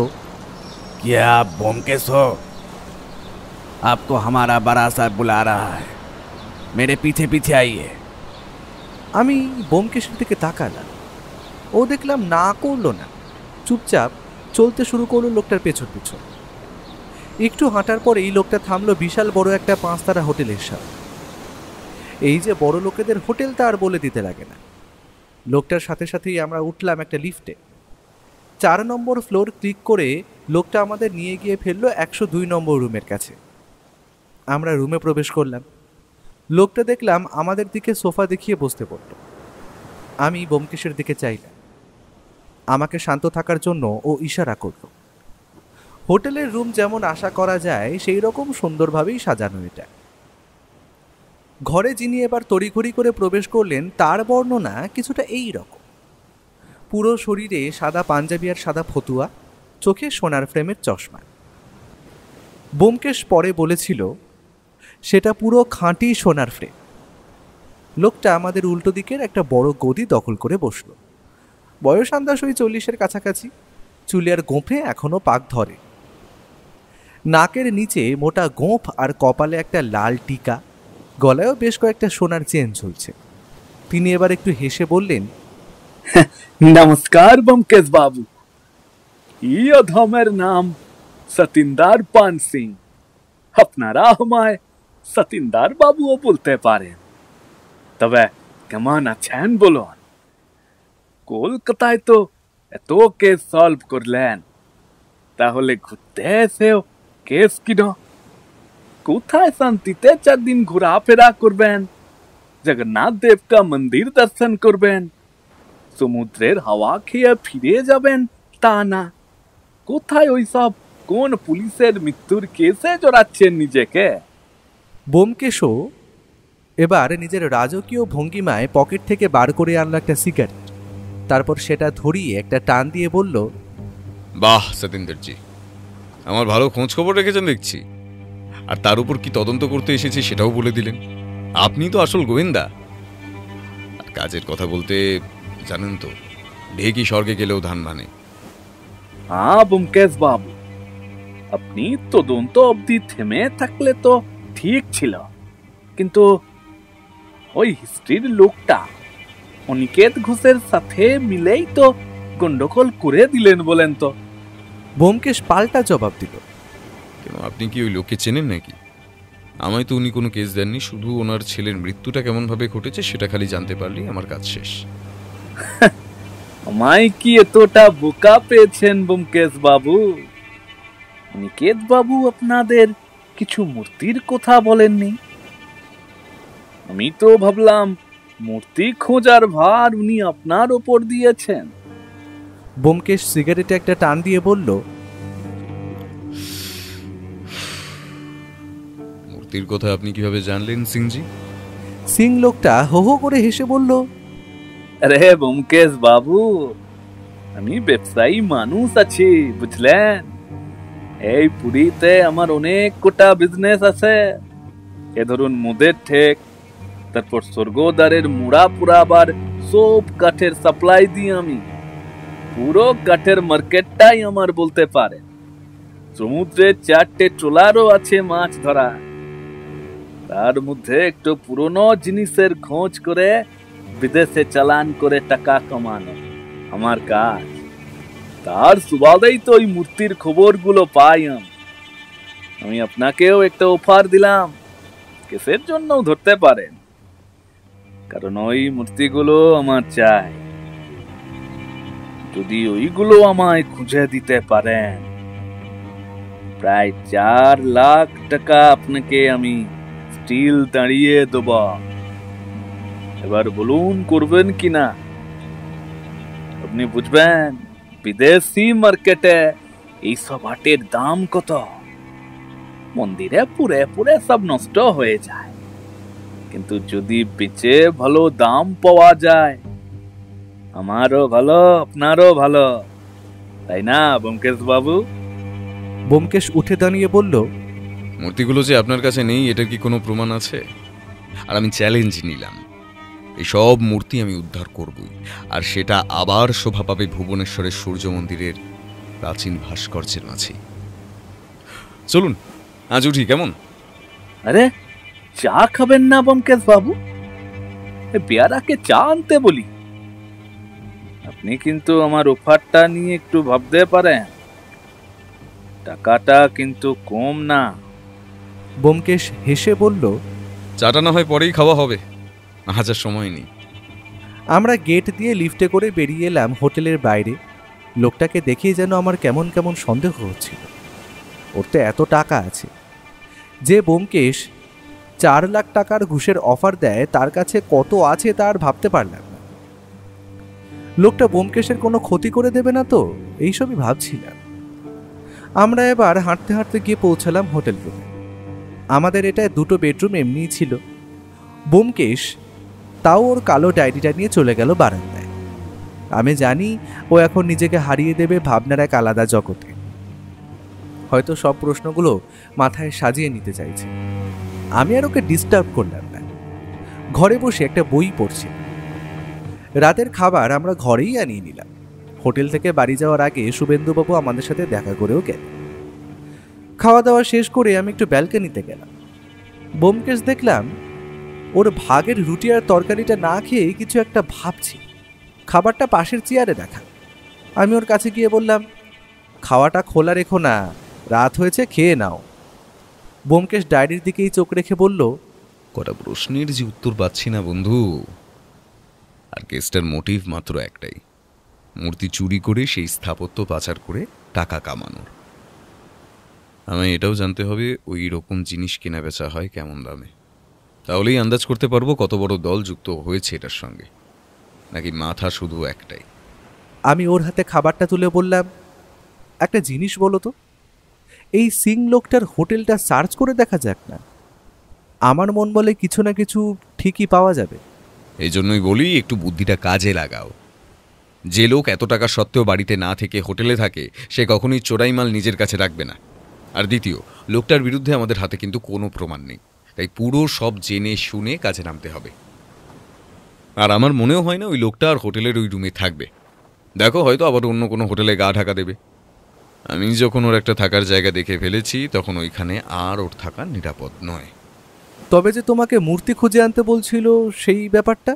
क्या आप ब्योमकेश हो? आपको हमारा बड़ा साहब बुला रहा है, मेरे पीछे पीछे आइए। আমি ব্যোমকেশের দিকে তাকালাম। ও দেখলাম না করলো না, চুপচাপ চলতে শুরু করলো লোকটার পেছন পেছন। একটু হাঁটার পরে এই লোকটা থামলো বিশাল বড় একটা 5 তারা হোটেলের সামনে। এই যে বড় লোকেদের হোটেল তা আর বলে দিতে লাগে না। লোকটার সাথে সাথেই আমরা উঠলাম একটা লিফটে। 4 নম্বর ফ্লোর ক্লিক করে লোকটা আমাদের নিয়ে গিয়ে ফেললো 102 নম্বর রুমের কাছে। আমরা রুমে প্রবেশ করলাম। লোকটা দেখলাম আমাদের দিকে সোফা দেখিয়ে বসতে পড়ল। আমি ব্যোমকেশের দিকে চাইলাম। আমাকে শান্ত থাকার জন্য ও ইশারা করল। হোটেলের রুম যেমন আশা করা যায় সেই রকম সুন্দরভাবেই সাজানো এটা। ঘরে যিনি এবার তড়িঘড়ি করে প্রবেশ করলেন তার বর্ণনা কিছুটা এই রকম। পুরো শরীরে সাদা পাঞ্জাবি আর সাদা ফতুয়া, চোখে সোনার ফ্রেমের চশমা। ব্যোমকেশ পরে বলেছিল সেটা পুরো খাঁটি সোনার ফ্রেম। লোকটা আমাদের উল্টো দিকের একটা বড় গদি দখল করে বসল। বয়স আন্দাজ ওই 40-এর কাছাকাছি। চুলের গোঁফে এখনো পাক ধরে। নাকের নিচে মোটা গোঁফ আর কপালে একটা লাল টিকা, গলায়ও বেশ কয়েকটা সোনার চেন ঝুলছে। তিনি এবার একটু হেসে বললেন, नमस्कार ब्योमकेश बाबू, ये धमेर नाम सतिंदार पान सिंह। আপনারা আমায় সতিন্দার বাবুও বলতে পারেন। তবে কেমন আছেন বলুন? কলকাতায় তো এত কেস সলভ করলেন, তাহলে ঘুরতে এসেও কেস কিনো? কোথায় শান্তিতে 4 দিন ঘোরাফেরা করবেন, জগন্নাথ দেব কা মন্দির দর্শন করবেন, সমুদ্রের হাওয়া খেয়ে ফিরে যাবেন তা না। কোথায় ওই সব কোন পুলিশের মৃত্যুর কেসে জড়াচ্ছেন নিজেকে? ব্যোমকেশও এবার নিজের রাজকীয় ভঙ্গিমায় পকেট থেকে বার করে আনলো একটা সিগারেট। তারপর সেটা ধরিয়ে একটা টান দিয়ে বলল, বাহ সতীন্দ্রজি, আমার ভালো খোঁজ খবর রেখেছেন দেখছি। আর তার উপর কি তদন্ত করতে এসেছি সেটাও বলে দিলেন। আপনি তো আসল গোয়েন্দা। আর কাজের কথা বলতে জানেন তো, ঢেকি স্বর্গে গেলেও ধান মানে। হ্যাঁ ব্যোমকেশ বাবু, আপনি তদন্ত অবধি থেমে থাকলে তো ঠিক ছিল, কিন্তু ওই হিস্ট্রির লোকটা অনিকেত ঘোষের সাথে মিলেই তো গন্ডগোল করে দিলেন বলেন তো। ব্যোমকেশ পাল্টা জবাব দিল, কেন, আপনি কি ওই লোককে চেনেন নাকি? আমায় তো উনি কোনো কেস দেননি, শুধু ওনার ছেলের মৃত্যুটা কেমনভাবে ঘটেছে সেটা খালি জানতে পারলেই আমার কাজ শেষ। আমায় কি এতটা বোকা পেয়েছেন ব্যোমকেশ বাবু? অনিকেত বাবু আপনাদের কিছু মূর্তির কথা বলেননি? আমি তো ভাবলাম মূর্তি খোঁজার ভার উনি আপনার ওপর দিয়েছেন। ব্যোমকেশ সিগারেটে একটা টান দিয়ে বলল, মূর্তির কথা আপনি কিভাবে জানলেন সিংজি? সিং লোকটা হো হো করে হেসে বলল, আরে ব্যোমকেশ বাবু, আমি ব্যবসায়ী মানুষ আছি, বুঝলেন? এই পুরীতে আমার অনেক কোটা বিজনেস আছে। এ ধরুন মুদের ঠেক, তারপর স্বর্গদ্বারের মুড়া পুরাবার সব কাঠের সাপ্লাই দিই আমি। পুরো কাঠের মার্কেটটাই আমার বলতে পারে। সমুদ্রে 4টে ট্রলারও আছে মাছ ধরা। তার মধ্যে একটু পুরনো জিনিসের খোঁজ করে বিদেশে চালান করে টাকা কামানো আমার কাজ। তার সুবাদেই তো ওই মূর্তির খবরগুলো পাই আমি আপনাকেও একটা অফার দিলাম, কেসের জন্য ধরতে পারেন, কারণ ওই মূর্তিগুলো আমার চাই। যদি ওইগুলো আমায় খুঁজে দিতে পারেন, প্রায় 4 লাখ টাকা আপনাকে আমি স্টিল দাঁড়িয়ে দেব। এবার বলুন করবেন কিনা? আপনি বুঝবেন বিদেশি মার্কেটে এইসব আটের দাম কত। মন্দিরে পুরে পুরে সব নষ্ট হয়ে যায়, কিন্তু যদি বেচে ভালো দাম পাওয়া যায়, আমারও ভালো আপনারও ভালো, তাই না ব্যোমকেশ বাবু? ব্যোমকেশ উঠে দাঁড়িয়ে বলল, মূর্তিগুলো যে আপনার কাছে নেই এটার কি কোনো প্রমাণ আছে? আর আমি চ্যালেঞ্জ নিলাম, এই সব মূর্তি আমি উদ্ধার করবই, আর সেটা আবার শোভা পাবে ভুবনেশ্বরের সূর্য মন্দিরের প্রাচীন ভাস্কর্যের মাঝে। চলুন আজ উঠি, কেমন? আরে চা খাবেন না ব্যোমকেশ বাবু? পেয়ারাকে চা আনতে বলি। আপনি কিন্তু আমার অফারটা নিয়ে একটু ভাবতে পারেন, টাকাটা কিন্তু কম না। ব্যোমকেশ হেসে বলল, চাটা না হয় পরেই খাওয়া হবে, আজ আর সময় নেই। আমরা গেট দিয়ে লিফটে করে বেরিয়ে এলাম হোটেলের বাইরে। লোকটাকে দেখেই যেন আমার কেমন কেমন সন্দেহ হচ্ছিল। ওর তো এত টাকা আছে, যে ব্যোমকেশ 4 লাখ টাকার ঘুষের অফার দেয় তার কাছে কত আছে তার ভাবতে পারলাম না। লোকটা ব্যোমকেশের কোনো ক্ষতি করে দেবে না তো, এইসবই ভাবছিলাম। আমরা এবার হাঁটতে হাঁটতে গিয়ে পৌঁছালাম হোটেল রুমে। আমাদের এটায় 2টো বেডরুম এমনিই ছিল। ব্যোমকেশ তাও ওর কালো ডায়েরিটা নিয়ে চলে গেল বারান্দায়। আমি জানি ও এখন নিজেকে হারিয়ে দেবে ভাবনার এক আলাদা জগতে। হয়তো সব প্রশ্নগুলো মাথায় সাজিয়ে নিতে চাইছে। আমি আর ওকে ডিস্টার্ব করলাম না, ঘরে বসে একটা বই পড়ছি। রাতের খাবার আমরা ঘরেই আনিয়ে নিলাম। হোটেল থেকে বাড়ি যাওয়ার আগে শুভেন্দুবাবু আমাদের সাথে দেখা করেও গেল। খাওয়া দাওয়া শেষ করে আমি একটু ব্যালকনিতে গেলাম। ব্যোমকেশ দেখলাম ওর ভাগের রুটি আর তরকারিটা না খেয়ে কিছু একটা ভাবছি। খাবারটা পাশের চেয়ারে রাখা। আমি ওর কাছে গিয়ে বললাম, খাওয়াটা খোলা রেখো না, রাত হয়েছে, খেয়ে নাও। ব্যোমকেশ ডায়েরির দিকেই চোখ রেখে বলল, কটা প্রশ্নের যে উত্তর পাচ্ছি না বন্ধু। আর কেসটার মোটিভ মাত্র একটাই, মূর্তি চুরি করে সেই স্থাপত্য পাচার করে টাকা কামানোর। আমায় এটাও জানতে হবে ওই রকম জিনিস কেনা বেচা হয় কেমন দামে। তাহলেই আন্দাজ করতে পারবো কত বড় দল যুক্ত হয়েছে এটার সঙ্গে, নাকি মাথা শুধু একটাই। আমি ওর হাতে খাবারটা তুলে বললাম, একটা জিনিস বলো তো, এই সিং লোকটার হোটেলটা সার্চ করে দেখা যাক না? আমার মন বলে কিছু না কিছু ঠিকই পাওয়া যাবে। এই জন্যই বলি একটু বুদ্ধিটা কাজে লাগাও। যে লোক এত টাকা সত্ত্বেও বাড়িতে না থেকে হোটেলে থাকে, সে কখনোই চোরাই মাল নিজের কাছে রাখবে না। আর দ্বিতীয়, লোকটার বিরুদ্ধে আমাদের হাতে কিন্তু কোনো প্রমাণ নেই, তাই পুরো সব জেনে শুনে কাজে নামতে হবে। আর আমার মনেও হয় না ওই লোকটা আর হোটেলের ওই রুমে থাকবে। দেখো, হয়তো আবার অন্য কোনো হোটেলে গা ঢাকা দেবে। আমি যখন ওর একটা থাকার জায়গা দেখে ফেলেছি, তখন ওইখানে আর ওর থাকা নিরাপদ নয়। তবে যে তোমাকে মূর্তি খুঁজে আনতে বলছিল সেই ব্যাপারটা?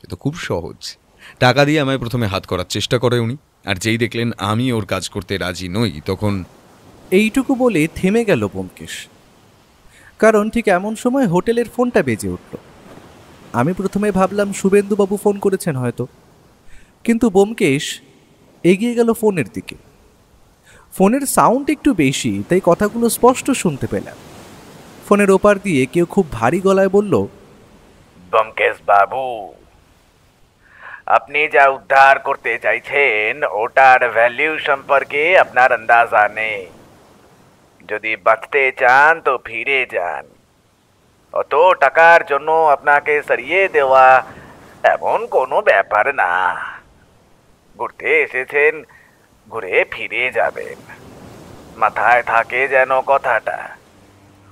এ তো খুব সহজ। টাকা দিয়ে আমায় প্রথমে হাত করার চেষ্টা করে উনি, আর যেই দেখলেন আমি ওর কাজ করতে রাজি নই, তখন... এইটুকু বলে থেমে গেল ব্যোমকেশ। কারণ ঠিক এমন সময় হোটেলের ফোনটা বেজে উঠল। আমি প্রথমে ভাবলাম শুভেন্দুবাবু ফোন করেছেন হয়তো, কিন্তু ব্যোমকেশ এগিয়ে গেল ফোনের দিকে। ফোনের সাউন্ড একটু বেশি, তাই কথাগুলো স্পষ্ট শুনতে পেলাম। ফোনের ওপার দিয়ে কেউ খুব ভারী গলায় বলল, ব্যোমকেশ বাবু, আপনি যা উদ্ধার করতে চাইছেন ওটার ভ্যালু সম্পর্কে আপনার আন্দাজা নেই। যদি বাঁচতে চান তো ফিরে যান। অত টাকার জন্য আপনাকে সরিয়ে দেওয়া এমন কোনো ব্যাপার না। ঘুরতে এসেছেন, ঘুরে ফিরে যাবেন, মাথায় থাকে যেন কথাটা।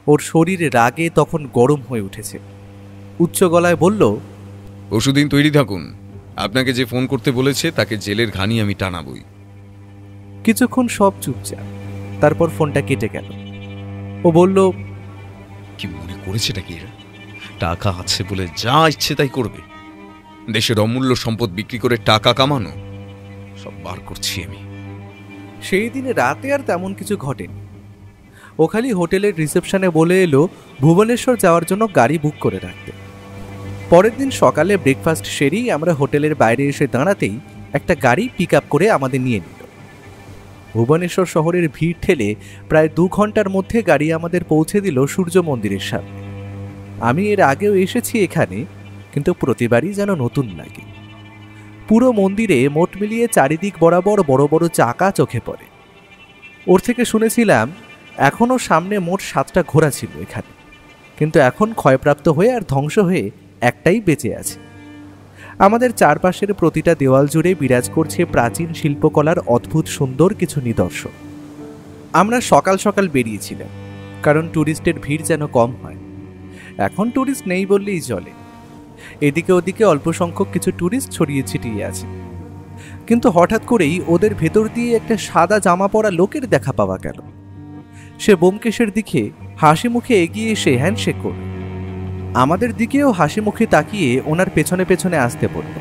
ওর শরীর রাগে তখন গরম হয়ে উঠেছে। উচ্চ গলায় বলল, পরশুদিন তৈরি থাকুন, আপনাকে যে ফোন করতে বলেছে তাকে জেলের ঘানি আমি টানাবই। কিছুক্ষণ সব চুপচাপ, তারপর ফোনটা কেটে গেল। ও বলল, কি মনে করেছেটা কি এরা? টাকা আছে বলে যা ইচ্ছে তাই করবে। দেশের অমূল্য সম্পদ বিক্রি করে টাকা কামানো সব বার করছি আমি। সেই দিনে রাতে আর তেমন কিছু ঘটেনি। ও খালি হোটেলের রিসেপশনে বলে এলো ভুবনেশ্বর যাওয়ার জন্য গাড়ি বুক করে রাখতে। পরের দিন সকালে ব্রেকফাস্ট সেরেই আমরা হোটেলের বাইরে এসে দাঁড়াতেই একটা গাড়ি পিক আপ করে আমাদের নিয়ে নিল। ভুবনেশ্বর শহরের ভিড় ঠেলে প্রায় 2 ঘন্টার মধ্যে গাড়ি আমাদের পৌঁছে দিল সূর্য মন্দিরের সামনে। আমি এর আগেও এসেছি এখানে, কিন্তু প্রতিবারই যেন নতুন লাগে। পুরো মন্দিরে মোট মিলিয়ে চারিদিক বরাবর বড় বড় চাকা চোখে পড়ে। ওর থেকে শুনেছিলাম এখনও সামনে মোট 7টা ঘোড়া ছিল এখানে, কিন্তু এখন ক্ষয়প্রাপ্ত হয়ে আর ধ্বংস হয়ে একটাই বেঁচে আছে। আমাদের চারপাশের প্রতিটা দেওয়াল জুড়ে বিরাজ করছে প্রাচীন শিল্পকলার অদ্ভুত সুন্দর কিছু নিদর্শন। আমরা সকাল সকাল বেরিয়েছিলাম, কারণ ট্যুরিস্টের ভিড় যেন কম হয়। এখন ট্যুরিস্ট নেই বললেই চলে। এদিকে ওদিকে অল্প সংখ্যক কিছু ট্যুরিস্ট ছড়িয়ে ছিটিয়ে আছে, কিন্তু হঠাৎ করেই ওদের ভেতর দিয়ে একটা সাদা জামা পরা লোকের দেখা পাওয়া গেল। সে ব্যোমকেশের দিকে হাসি মুখে এগিয়ে এসে হ্যান্ডশেক করল। আমাদের দিকেও হাসি মুখে তাকিয়ে ওনার পেছনে পেছনে আসতে পড়ল।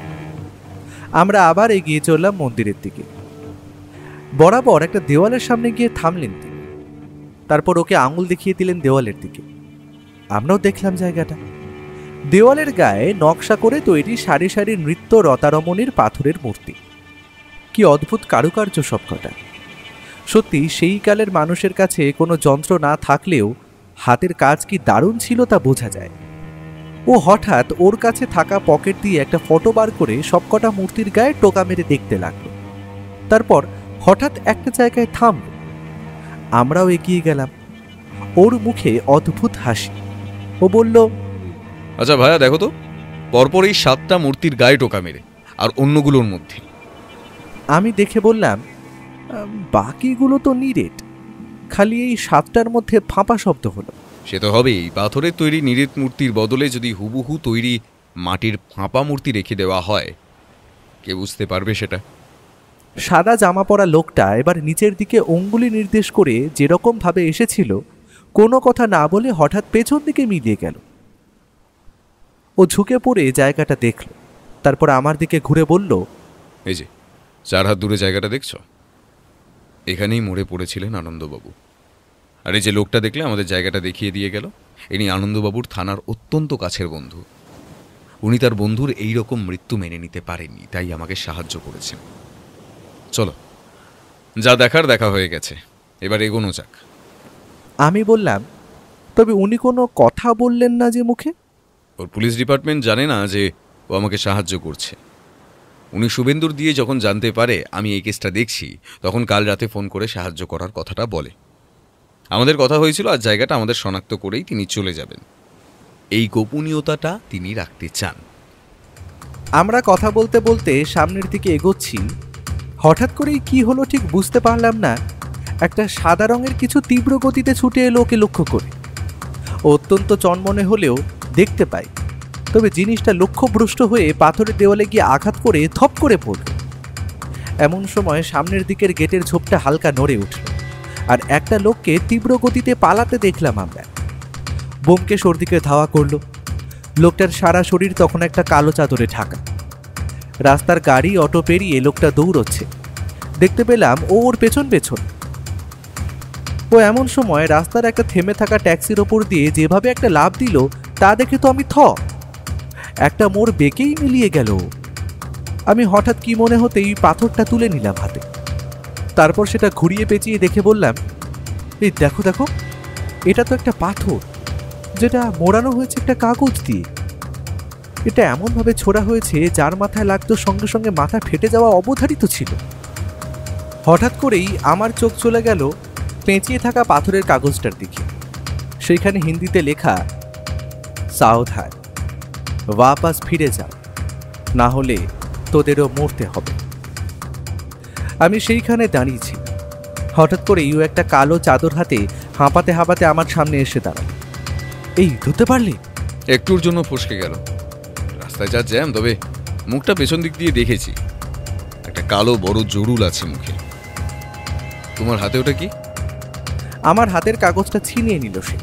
আমরা আবার এগিয়ে চললাম মন্দিরের দিকে। বরাবর একটা দেওয়ালের সামনে গিয়ে থামলেন তিনি। তারপর ওকে আঙুল দেখিয়ে দিলেন দেওয়ালের দিকে। আমরাও দেখলাম জায়গাটা। দেওয়ালের গায়ে নকশা করে তৈরি সারি সারি নৃত্য রতারমণীর পাথরের মূর্তি। কি অদ্ভুত কারুকার্য সবকটা! সত্যি সেই কালের মানুষের কাছে কোনো যন্ত্র না থাকলেও হাতের কাজ কি দারুণ ছিল তা বোঝা যায়। ও হঠাৎ ওর কাছে থাকা পকেট দিয়ে একটা ফটো বার করে সবকটা মূর্তির গায়ে টোকা মেরে দেখতে লাগলো। তারপর হঠাৎ একটা জায়গায় থামল। আমরাও এগিয়ে গেলাম। ওর মুখে অদ্ভুত হাসি। ও বলল, আচ্ছা ভাইয়া, দেখো তো, পরপর এই 7টা মূর্তির গায়ে টোকা মেরে, আর অন্যগুলোর মধ্যে। আমি দেখে বললাম, বাকিগুলো তো নিরেট, খালি এই 7টার মধ্যে ফাঁপা শব্দ হলো। সে তো হবেই। পাথরের তৈরি নিরেট মূর্তির বদলে যদি হুবহু তৈরি মাটির ফাঁপা মূর্তি রেখে দেওয়া হয়, কে বুঝতে পারবে সেটা? সাদা জামা পরা লোকটা এবার নিচের দিকে অঙ্গুলি নির্দেশ করে যেরকম ভাবে এসেছিল, কোনো কথা না বলে হঠাৎ পেছন দিকে মিলিয়ে গেল। ও ঝুঁকে পড়ে জায়গাটা দেখল, তারপর আমার দিকে ঘুরে বলল, এই যে 4 হাত দূরে জায়গাটা দেখছ, এখানেই মরে পড়েছিলেন আনন্দবাবু। আর এই যে লোকটা দেখলে আমাদের জায়গাটা দেখিয়ে দিয়ে গেল, ইনি আনন্দবাবুর থানার অত্যন্ত কাছের বন্ধু। উনি তার বন্ধুর এই রকম মৃত্যু মেনে নিতে পারেননি, তাই আমাকে সাহায্য করেছেন। চলো, যা দেখার দেখা হয়ে গেছে, এবার এগোনো যাক। আমি বললাম, তবে উনি কোনো কথা বললেন না যে মুখে? ওর পুলিশ ডিপার্টমেন্ট জানে না যে ও আমাকে সাহায্য করছে। উনি শুভেন্দুর দিয়ে যখন জানতে পারে আমি এই কেসটা দেখছি, তখন কাল রাতে ফোন করে সাহায্য করার কথাটা বলে। আমাদের কথা হয়েছিল আজ জায়গাটা আমাদের শনাক্ত করেই তিনি চলে যাবেন। এই গোপনীয়তাটা তিনি রাখতে চান। আমরা কথা বলতে বলতে সামনের দিকে এগোচ্ছি। হঠাৎ করেই কি হলো ঠিক বুঝতে পারলাম না, একটা সাদা রঙের কিছু তীব্র গতিতে ছুটে এলো ওকে লক্ষ্য করে। অত্যন্ত চনমনে হলেও দেখতে পাই, তবে জিনিসটা লক্ষ্যভ্রষ্ট হয়ে পাথরের দেওয়ালে গিয়ে আঘাত করে থপ করে পড়ল। এমন সময় সামনের দিকের গেটের ঝোপটা হালকা নড়ে উঠল, আর একটা লোককে তীব্র গতিতে পালাতে দেখলাম আমরা। ব্যোমকেশ ওর দিকে ধাওয়া করল। লোকটার সারা শরীর তখন একটা কালো চাদরে ঢাকা। রাস্তার গাড়ি অটো পেরিয়ে লোকটা দৌড়চ্ছে। দেখতে পেলাম ও ওর পেছন পেছন। ও এমন সময় রাস্তার একটা থেমে থাকা ট্যাক্সির ওপর দিয়ে যেভাবে একটা লাফ দিল, তা দেখে তো আমি একটা মোড় বেঁকেই মিলিয়ে গেল। আমি হঠাৎ কি মনে হতেই পাথরটা তুলে নিলাম হাতে। তারপর সেটা ঘুরিয়ে পেঁচিয়ে দেখে বললাম, এই দেখো দেখো, এটা তো একটা পাথর, যেটা মোড়ানো হয়েছে একটা কাগজ দিয়ে। এটা এমনভাবে ছোড়া হয়েছে যার মাথায় লাগতো সঙ্গে সঙ্গে মাথা ফেটে যাওয়া অবধারিত ছিল। হঠাৎ করেই আমার চোখ চলে গেল পেঁচিয়ে থাকা পাথরের কাগজটার দিকে। সেইখানে হিন্দিতে লেখা, সাবধান, ওয়াপাস ফিরে যাও, না হলে তোদেরও মরতে হবে। আমি সেইখানে দাঁড়িয়েছি। হঠাৎ করে ইউ একটা কালো চাদর হাতে হাঁপাতে হাঁপাতে আমার সামনে এসে দাঁড়াল। এই ধরতে পারলি? একটুর জন্য ফসকে গেল। রাস্তায় যা জ্যাম, তবে মুখটা পেছন দিক দিয়ে দেখেছি। একটা কালো বড় জরুল আছে মুখে। তোমার হাতে ওটা কি? আমার হাতের কাগজটা ছিনিয়ে নিল সে।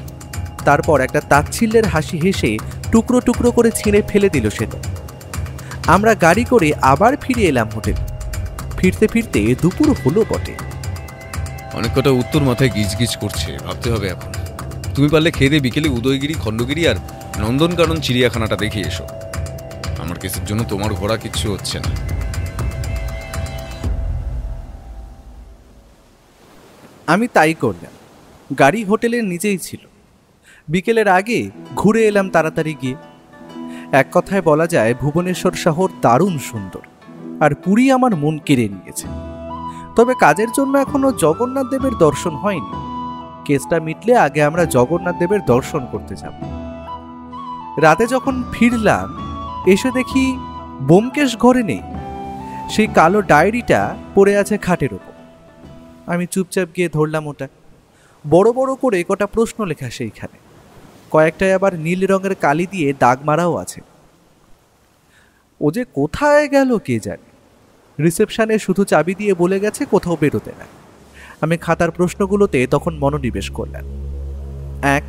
তারপর একটা তাচ্ছিল্যের হাসি হেসে টুকরো টুকরো করে ছিঁড়ে ফেলে দিল সেটা। আমরা গাড়ি করে আবার ফিরে এলাম হোটেল। ফিরতে ফিরতে দুপুর হলো বটে। অনেক কটা উত্তর মাথায় গিজগিজ করছে, ভাবতে হবে এখন। তুমি পারলে খেয়ে দিয়ে বিকেলে উদয়গিরি, খণ্ডগিরি আর নন্দনকানন চিড়িয়াখানাটা দেখে এসো। আমার কেসের জন্য তোমার ঘোড়া কিচ্ছু হচ্ছে না। আমি তাই করলাম। গাড়ি হোটেলের নিচেই ছিল। বিকেলের আগে ঘুরে এলাম তাড়াতাড়ি গিয়ে। এক কথায় বলা যায় ভুবনেশ্বর শহর দারুণ সুন্দর, আর পুরী আমার মন কেড়ে নিয়েছে। তবে কাজের জন্য এখনো জগন্নাথ দেবের দর্শন হয়নি। কেসটা মিটলে আগে আমরা জগন্নাথ দেবের দর্শন করতে যাব। রাতে যখন ফিরলাম এসে দেখি ব্যোমকেশ ঘরে নেই। সেই কালো ডায়েরিটা পড়ে আছে খাটের ওপর। আমি চুপচাপ গিয়ে ধরলাম ওটা। বড় বড় করে কটা প্রশ্ন লেখা সেইখানে, কয়েকটায় আবার নীল রঙের কালি দিয়ে দাগ মারাও আছে। ও যে কোথায় গেল কে জানে। রিসেপশনে শুধু চাবি দিয়ে বলে গেছে কোথাও বেরোতে না। আমি খাতার প্রশ্নগুলোতে তখন মনোনিবেশ করলাম। 1.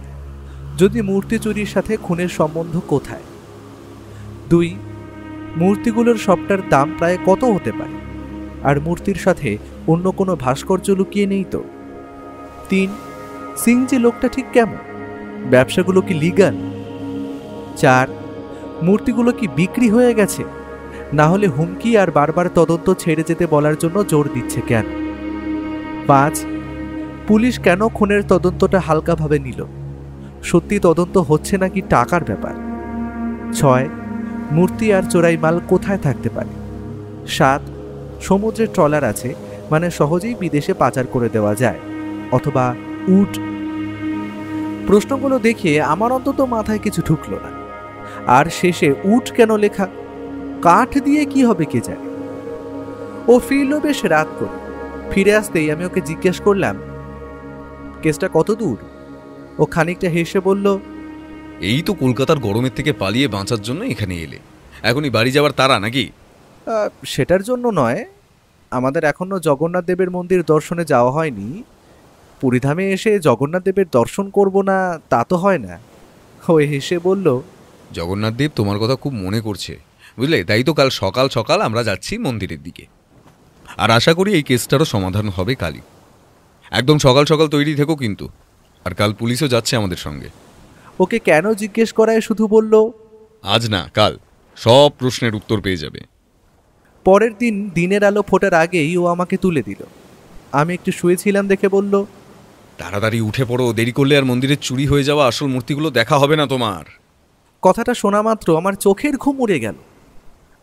যদি মূর্তি চুরির সাথে খুনের সম্বন্ধ কোথায়? 2. মূর্তিগুলোর সবটার দাম প্রায় কত হতে পারে, আর মূর্তির সাথে অন্য কোনো ভাস্কর্য লুকিয়ে নেই তো? 3. সিং যে লোকটা ঠিক কেমন? ব্যবসাগুলো কি লিগাল? 4. মূর্তিগুলো কি বিক্রি হয়ে গেছে? না হলে হুমকি আর বারবার তদন্ত ছেড়ে যেতে বলার জন্য জোর দিচ্ছে কেন? 5. পুলিশ কেন খুনের তদন্তটা হালকাভাবে নিল? সত্যি তদন্ত হচ্ছে নাকি টাকার ব্যাপার? 6. মূর্তি আর চোরাই মাল কোথায় থাকতে পারে? 7. সমুদ্রে ট্রলার আছে, মানে সহজেই বিদেশে পাচার করে দেওয়া যায়, অথবা উট। প্রশ্নগুলো দেখে আমার অন্তত মাথায় কিছু ঢুকলো না। আর শেষে উট কেন লেখা? কাঠ দিয়ে কি হবে কে জানে। ও ফিরল বেশ রাত করে। ফিরে আসতেই আমি ওকে জিজ্ঞেস করলাম, কেসটা কত দূর? ও খানিকটা হেসে বলল, এই তো কলকাতার গরমের থেকে পালিয়ে বাঁচার জন্য এখানে এলে। এখনই বাড়ি যাওয়ার তাড়া নাকি? সেটার জন্য নয়, আমাদের এখনো জগন্নাথ দেবের মন্দির দর্শনে যাওয়া হয়নি। পুরীধামে এসে জগন্নাথ দেবের দর্শন করব না তা তো হয় না। ও হেসে বলল, জগন্নাথ দেব তোমার কথা খুব মনে করছে, বুঝলে? তাই তো কাল সকাল সকাল আমরা যাচ্ছি মন্দিরের দিকে। আর আশা করি এই কেসটারও সমাধান হবে কালই। একদম সকাল সকাল তৈরি থেকো কিন্তু। আর কাল পুলিশও যাচ্ছে আমাদের সঙ্গে। ওকে কেন জিজ্ঞেস করায় শুধু বলল, আজ না কাল সব প্রশ্নের উত্তর পেয়ে যাবে। পরের দিন দিনের আলো ফোটার আগেই ও আমাকে তুলে দিল। আমি একটু শুয়েছিলাম দেখে বলল, তাড়াতাড়ি উঠে পড়ো, দেরি করলে আর মন্দিরে চুরি হয়ে যাওয়া আসল মূর্তিগুলো দেখা হবে না তোমার। কথাটা শোনা মাত্র আমার চোখের ঘুম উড়ে গেল।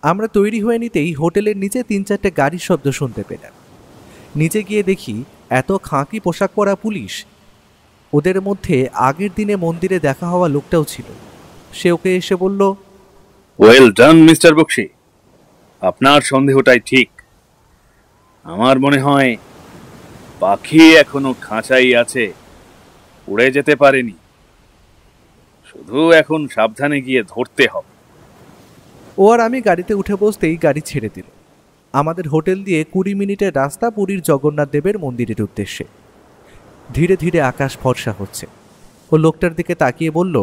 আমরা তৈরি হয়ে নিতেই হোটেলের নিচে 3-4টে গাড়ির শব্দ শুনতে পেলাম। নিচে গিয়ে দেখি এত খাঁকি পোশাক পরা পুলিশ। ওদের মধ্যে আগের দিনে মন্দিরে দেখা হওয়া লোকটাও ছিল। সে ওকে এসে বলল, ওয়েল ডান মিস্টার বক্সি, আপনার সন্দেহটাই ঠিক। আমার মনে হয় পাখি এখনো খাঁচাই আছে, উড়ে যেতে পারেনি। শুধু এখন সাবধানে গিয়ে ধরতে হবে। ও আর আমি গাড়িতে উঠে বসতেই গাড়ি ছেড়ে দিল। আমাদের হোটেল দিয়ে 20 মিনিটের রাস্তা পুরীর জগন্নাথ দেবের মন্দিরের উদ্দেশ্যে। ধীরে ধীরে আকাশ ফর্সা হচ্ছে। ও লোকটার দিকে তাকিয়ে বলল,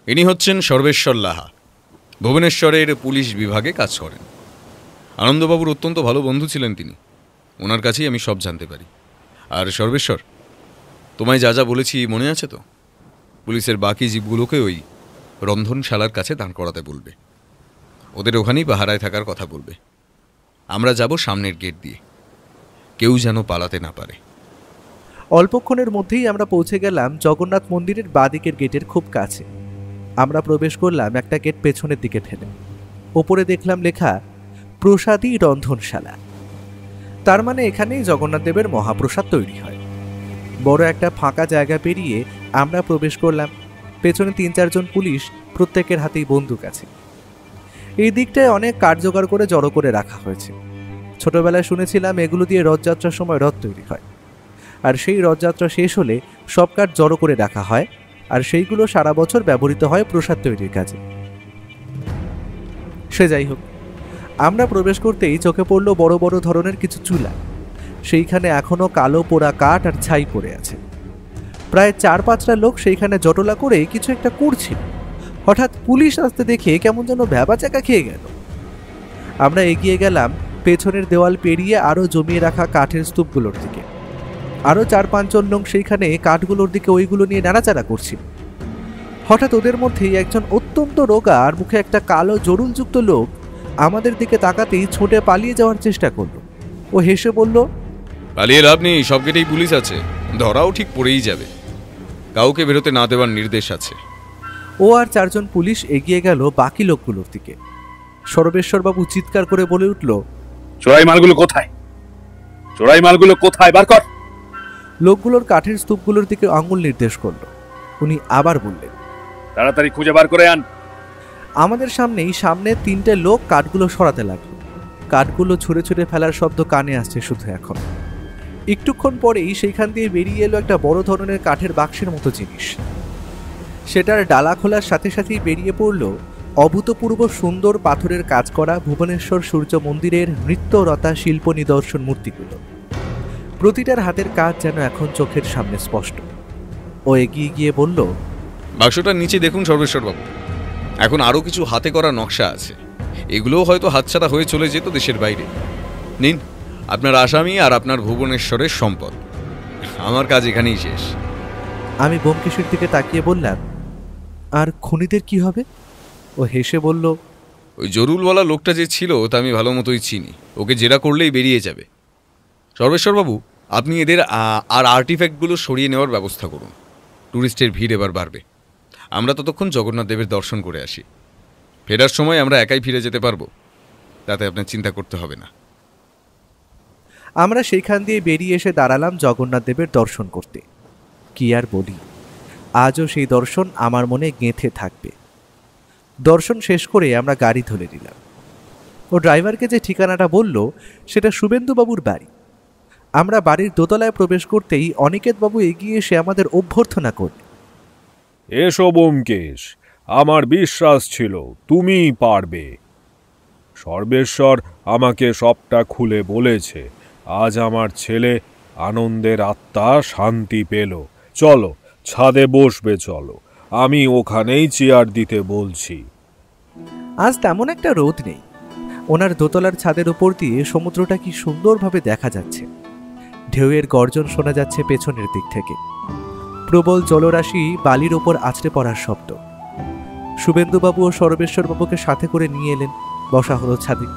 ইনি হচ্ছেন সর্বেশ্বর লাহা, ভুবনেশ্বরের পুলিশ বিভাগে কাজ করেন। আনন্দবাবুর অত্যন্ত ভালো বন্ধু ছিলেন তিনি। ওনার কাছেই আমি সব জানতে পারি। আর সর্বেশ্বর, তোমায় যা যা বলেছি মনে আছে তো? পুলিশের বাকি জীবগুলোকে ওই রন্ধনশালার কাছে দাঁড় করাতে বলবে। ওদের ওখানেই পাহারায় থাকার কথা বলবে। আমরা যাব সামনের গেট দিয়ে, কেউ যেন পালাতে না পারে। অল্পক্ষণের মধ্যেই আমরা পৌঁছে গেলাম জগন্নাথ মন্দিরের বাঁদিকের গেটের খুব কাছে। আমরা প্রবেশ করলাম একটা গেট পেছনের দিকে ঠেলে। ওপরে দেখলাম লেখা প্রসাদী রন্ধনশালা। তার মানে এখানেই জগন্নাথ দেবের মহাপ্রসাদ তৈরি হয়। বড় একটা ফাঁকা জায়গা পেরিয়ে আমরা প্রবেশ করলাম। পেছনে 3-4 জন পুলিশ, প্রত্যেকের হাতেই বন্দুক আছে। এই দিকটায় অনেক কাঠ জোগাড় করে জড়ো করে রাখা হয়েছে। ছোটবেলায় শুনেছিলাম এগুলো দিয়ে রথযাত্রার সময় রথ তৈরি হয়, আর সেই রথযাত্রা শেষ হলে সব কাঠ জড়ো করে রাখা হয়, আর সেইগুলো সারা বছর ব্যবহৃত হয় প্রসাদ তৈরির কাজে। সে যাই হোক, আমরা প্রবেশ করতেই চোখে পড়ল বড় বড় ধরনের কিছু চুলা। সেইখানে এখনো কালো পোড়া কাঠ আর ছাই পড়ে আছে। প্রায় 4-5টা লোক সেইখানে জটলা করে কিছু একটা করছিল। হঠাৎ পুলিশ আসতে দেখে কেমন যেন ভ্যাবাচাকা খেয়ে গেল। আমরা এগিয়ে গেলাম পেছনের দেওয়াল পেরিয়ে আরও জমিয়ে রাখা কাঠের স্তূপগুলোর দিকে। আরও 4-5 জন লোক সেইখানে কাঠগুলোর দিকে ওইগুলো নিয়ে নাড়াচাড়া করছিল। হঠাৎ ওদের মধ্যেই একজন অত্যন্ত রোগা আর মুখে একটা কালো জরুলযুক্ত লোক আমাদের দিকে তাকাতেই ছুটে পালিয়ে যাওয়ার চেষ্টা করলো। ও হেসে বলল, পালিয়ে লাভ নেই, সব গেটেই পুলিশ আছে, ধরাও ঠিক পড়েই যাবে। কাউকে বেরোতে না দেওয়ার নির্দেশ আছে। ও আর 4 জন পুলিশ এগিয়ে গেল বাকি লোকগুলোর দিকে। সর্বেশ্বরবাবু চিৎকার করে বলে উঠল, চোরাই মালগুলো কোথায়? চোরাই মালগুলো কোথায়, বার কর। লোকগুলোর কাঠের স্তূপগুলোর দিকে আঙুল নির্দেশ করলো। উনি আবার বললেন, তাড়াতাড়ি খুঁজে বার করে আন। আমাদের সামনেই 3টে লোক কাঠগুলো সরাতে লাগলো। কাঠগুলো ছুঁড়ে ছুঁড়ে ফেলার শব্দ কানে আসছে শুধু এখন। একটুক্ষণ পরেই সেইখান দিয়ে বেরিয়ে এলো একটা বড় ধরনের কাঠের বাক্সের মতো জিনিস। সেটার ডালা খোলার সাথে সাথেই বেরিয়ে পড়ল অভূতপূর্ব সুন্দর পাথরের কাজ করা ভুবনেশ্বর সূর্য মন্দিরের নৃত্যরতা শিল্প নিদর্শন মূর্তিগুলো। প্রতিটার হাতের কাজ যেন এখন চোখের সামনে স্পষ্ট। ও এগিয়ে গিয়ে বলল, বাক্সটার নিচে দেখুন সর্বেশ্বরবাবু, এখন আরও কিছু হাতে করা নকশা আছে। এগুলোও হয়তো হাতছাড়া হয়ে চলে যেত দেশের বাইরে। নিন, আপনার আসামি আর আপনার ভুবনেশ্বরের সম্পদ। আমার কাজ এখানেই শেষ। আমি ব্যোমকেশের দিকে তাকিয়ে বললাম, আর খুনিদের কি হবে? ও হেসে বলল, ওই জরুলওয়ালা লোকটা যে ছিল তা আমি ভালো মতোই চিনি। ওকে জেরা করলেই বেরিয়ে যাবে। সর্বেশ্বরবাবু, আপনি এদের আর আর্টিফ্যাক্টগুলো সরিয়ে নেওয়ার ব্যবস্থা করুন। ট্যুরিস্টের ভিড় এবার বাড়বে। আমরা ততক্ষণ জগন্নাথ দেবের দর্শন করে আসি। ফেরার সময় আমরা একাই ফিরে যেতে পারবো, তাতে আপনার চিন্তা করতে হবে না। আমরা সেইখান দিয়ে বেরিয়ে এসে দাঁড়ালাম জগন্নাথ দেবের দর্শন করতে। কি আর বলি, আজও সেই দর্শন আমার মনে গেঁথে থাকবে। দর্শন শেষ করে আমরা গাড়ি ধরে নিলাম। ও ড্রাইভারকে যে ঠিকানাটা বলল সেটা শুভেন্দুবাবুর বাড়ি। আমরা বাড়ির দোতলায় প্রবেশ করতেই অনিকেতবাবু এগিয়ে এসে আমাদের অভ্যর্থনা করলেন। এসো ব্যোমকেশ, আমার বিশ্বাস ছিল তুমিই পারবে। সর্বেশ্বর আমাকে সবটা খুলে বলেছে। আজ আমার ছেলে আনন্দের আত্মা শান্তি পেল। চলো, ছাদে বসবে চলো, আমি ওখানেই চেয়ার দিতে বলছি। আজ তেমন একটা রোদ নেই। ওনার দোতলার ছাদের উপর দিয়ে সমুদ্রটা কি সুন্দরভাবে দেখা যাচ্ছে। ঢেউয়ের গর্জন শোনা যাচ্ছে পেছনের দিক থেকে। প্রবল জলরাশি বালির ওপর আছড়ে পড়ার শব্দ। শুভেন্দুবাবু ও সর্বেশ্বরবাবুকে সাথে করে নিয়ে এলেন। বসা হলো ছাদে।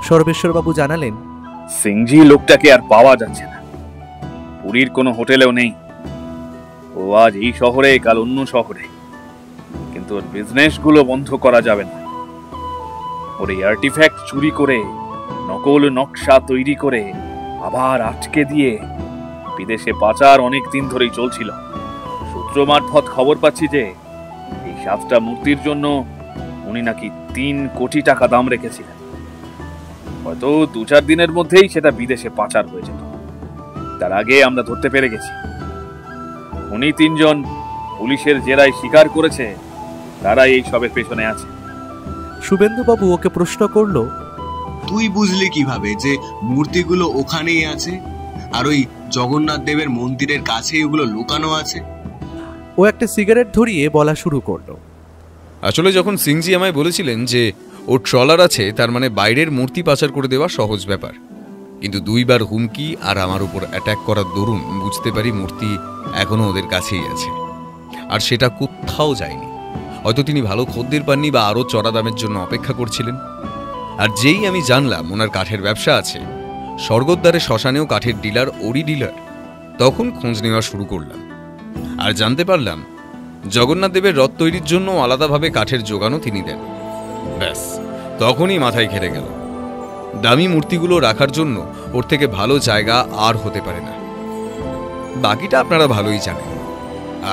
সর্বেশ্বরবাবু জানালেন, সিংজি লোকটাকে আর পাওয়া যাচ্ছে না। পুরীর কোনো হোটেলেও নেই। ও আজ এই শহরে, কাল অন্য শহরে। কিন্তু ওর বিজনেসগুলো বন্ধ করা যাবে না। ওর এই আর্টিফ্যাক্ট চুরি করে, নকল নকশা তৈরি করে আবার আটকে দিয়ে বিদেশে পাচার অনেক দিন ধরেই চলছিল। সূত্র মারফত খবর পাচ্ছি যে এই 7টা মূর্তির জন্য উনি নাকি 3 কোটি টাকা দাম রেখেছিলেন। হয়তো 2-4 দিনের মধ্যেই সেটা বিদেশে পাচার হয়ে যেত। তার আগে আমরা ধরতে পেরে গেছি। উনি 3 জন পুলিশের জেরায় স্বীকার করেছে তারাই এই সবের পেছনে আছে। শুভেন্দুবাবু ওকে প্রশ্ন করল, তুই বুঝলি কিভাবে যে মূর্তিগুলো ওখানেই আছে আর ওই জগন্নাথ দেবের মন্দিরের কাছে ওগুলো লুকানো আছে? ও একটা সিগারেট ধরিয়ে বলা শুরু করলো, আসলে যখন সিংজি আমায় বলেছিলেন যে ওর ট্রলার আছে, তার মানে বাইরের মূর্তি পাচার করে দেওয়া সহজ ব্যাপার। কিন্তু 2 বার হুমকি আর আমার উপর অ্যাটাক করার দরুন বুঝতে পারি মূর্তি এখনো ওদের কাছেই আছে, আর সেটা কোথাও যায়নি। হয়তো তিনি ভালো খদ্দের পাননি বা আরও চড়া দামের জন্য অপেক্ষা করছিলেন। আর যেই আমি জানলাম ওনার কাঠের ব্যবসা আছে, স্বর্গদ্বারে শ্মশানেও কাঠের ডিলার ওরই ডিলার, তখন খোঁজ নেওয়া শুরু করলাম। আর জানতে পারলাম জগন্নাথ দেবের রথ তৈরির জন্য আলাদাভাবে কাঠের যোগানও তিনি দেন। ব্যাস, তখনই মাথায় ঘেরে গেল দামি মূর্তিগুলো রাখার জন্য ওর থেকে ভালো জায়গা আর হতে পারে না। বাকিটা আপনারা ভালোই জানেন।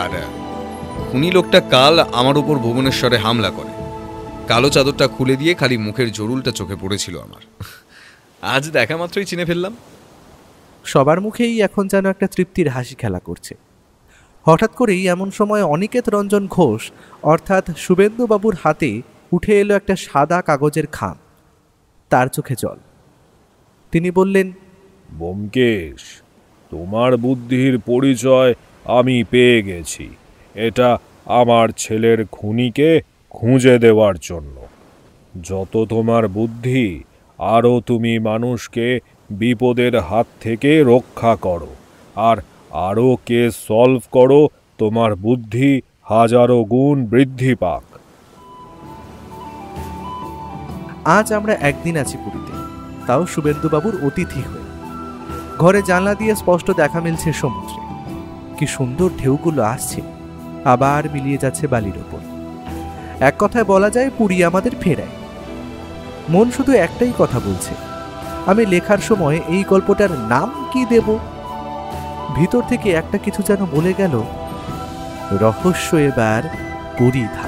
আর খুনি লোকটা কাল আমার উপর ভুবনেশ্বরে হামলা করে। কালো চাদরটা খুলে দিয়ে খালি মুখের জরুলটা চোখে পড়েছিল আমার। আজ দেখা মাত্রই চিনে ফেললাম। সবার মুখেই এখন যেন একটা তৃপ্তির হাসি খেলা করছে। হঠাৎ করেই এমন সময় অনিকেত রঞ্জন ঘোষ অর্থাৎ শুভেন্দুবাবুর হাতে উঠে এলো একটা সাদা কাগজের খাম। তার চোখে জল। তিনি বললেন, ব্যোমকেশ, তোমার বুদ্ধির পরিচয় আমি পেয়ে গেছি। এটা আমার ছেলের খুনিকে খুঁজে দেওয়ার জন্য। যত তোমার বুদ্ধি, আরও তুমি মানুষকে বিপদের হাত থেকে রক্ষা করো, আর আরও কেস সলভ করো, তোমার বুদ্ধি হাজারো গুণ বৃদ্ধি পাক। আজ আমরা একদিন আছি পুরীতে, তাও শুভেন্দুবাবুর অতিথি হয়ে। ঘরে জানলা দিয়ে স্পষ্ট দেখা মিলছে সমুদ্রে। কি সুন্দর ঢেউগুলো আসছে, আবার মিলিয়ে যাচ্ছে বালির ওপর। এক কথায় বলা যায় পুরী আমাদের ফেরায়। মন শুধু একটাই কথা বলছে, আমি লেখার সময় এই গল্পটার নাম কি দেব? ভিতর থেকে একটা কিছু যেন বলে গেল, রহস্য এবার পুরী ধারা।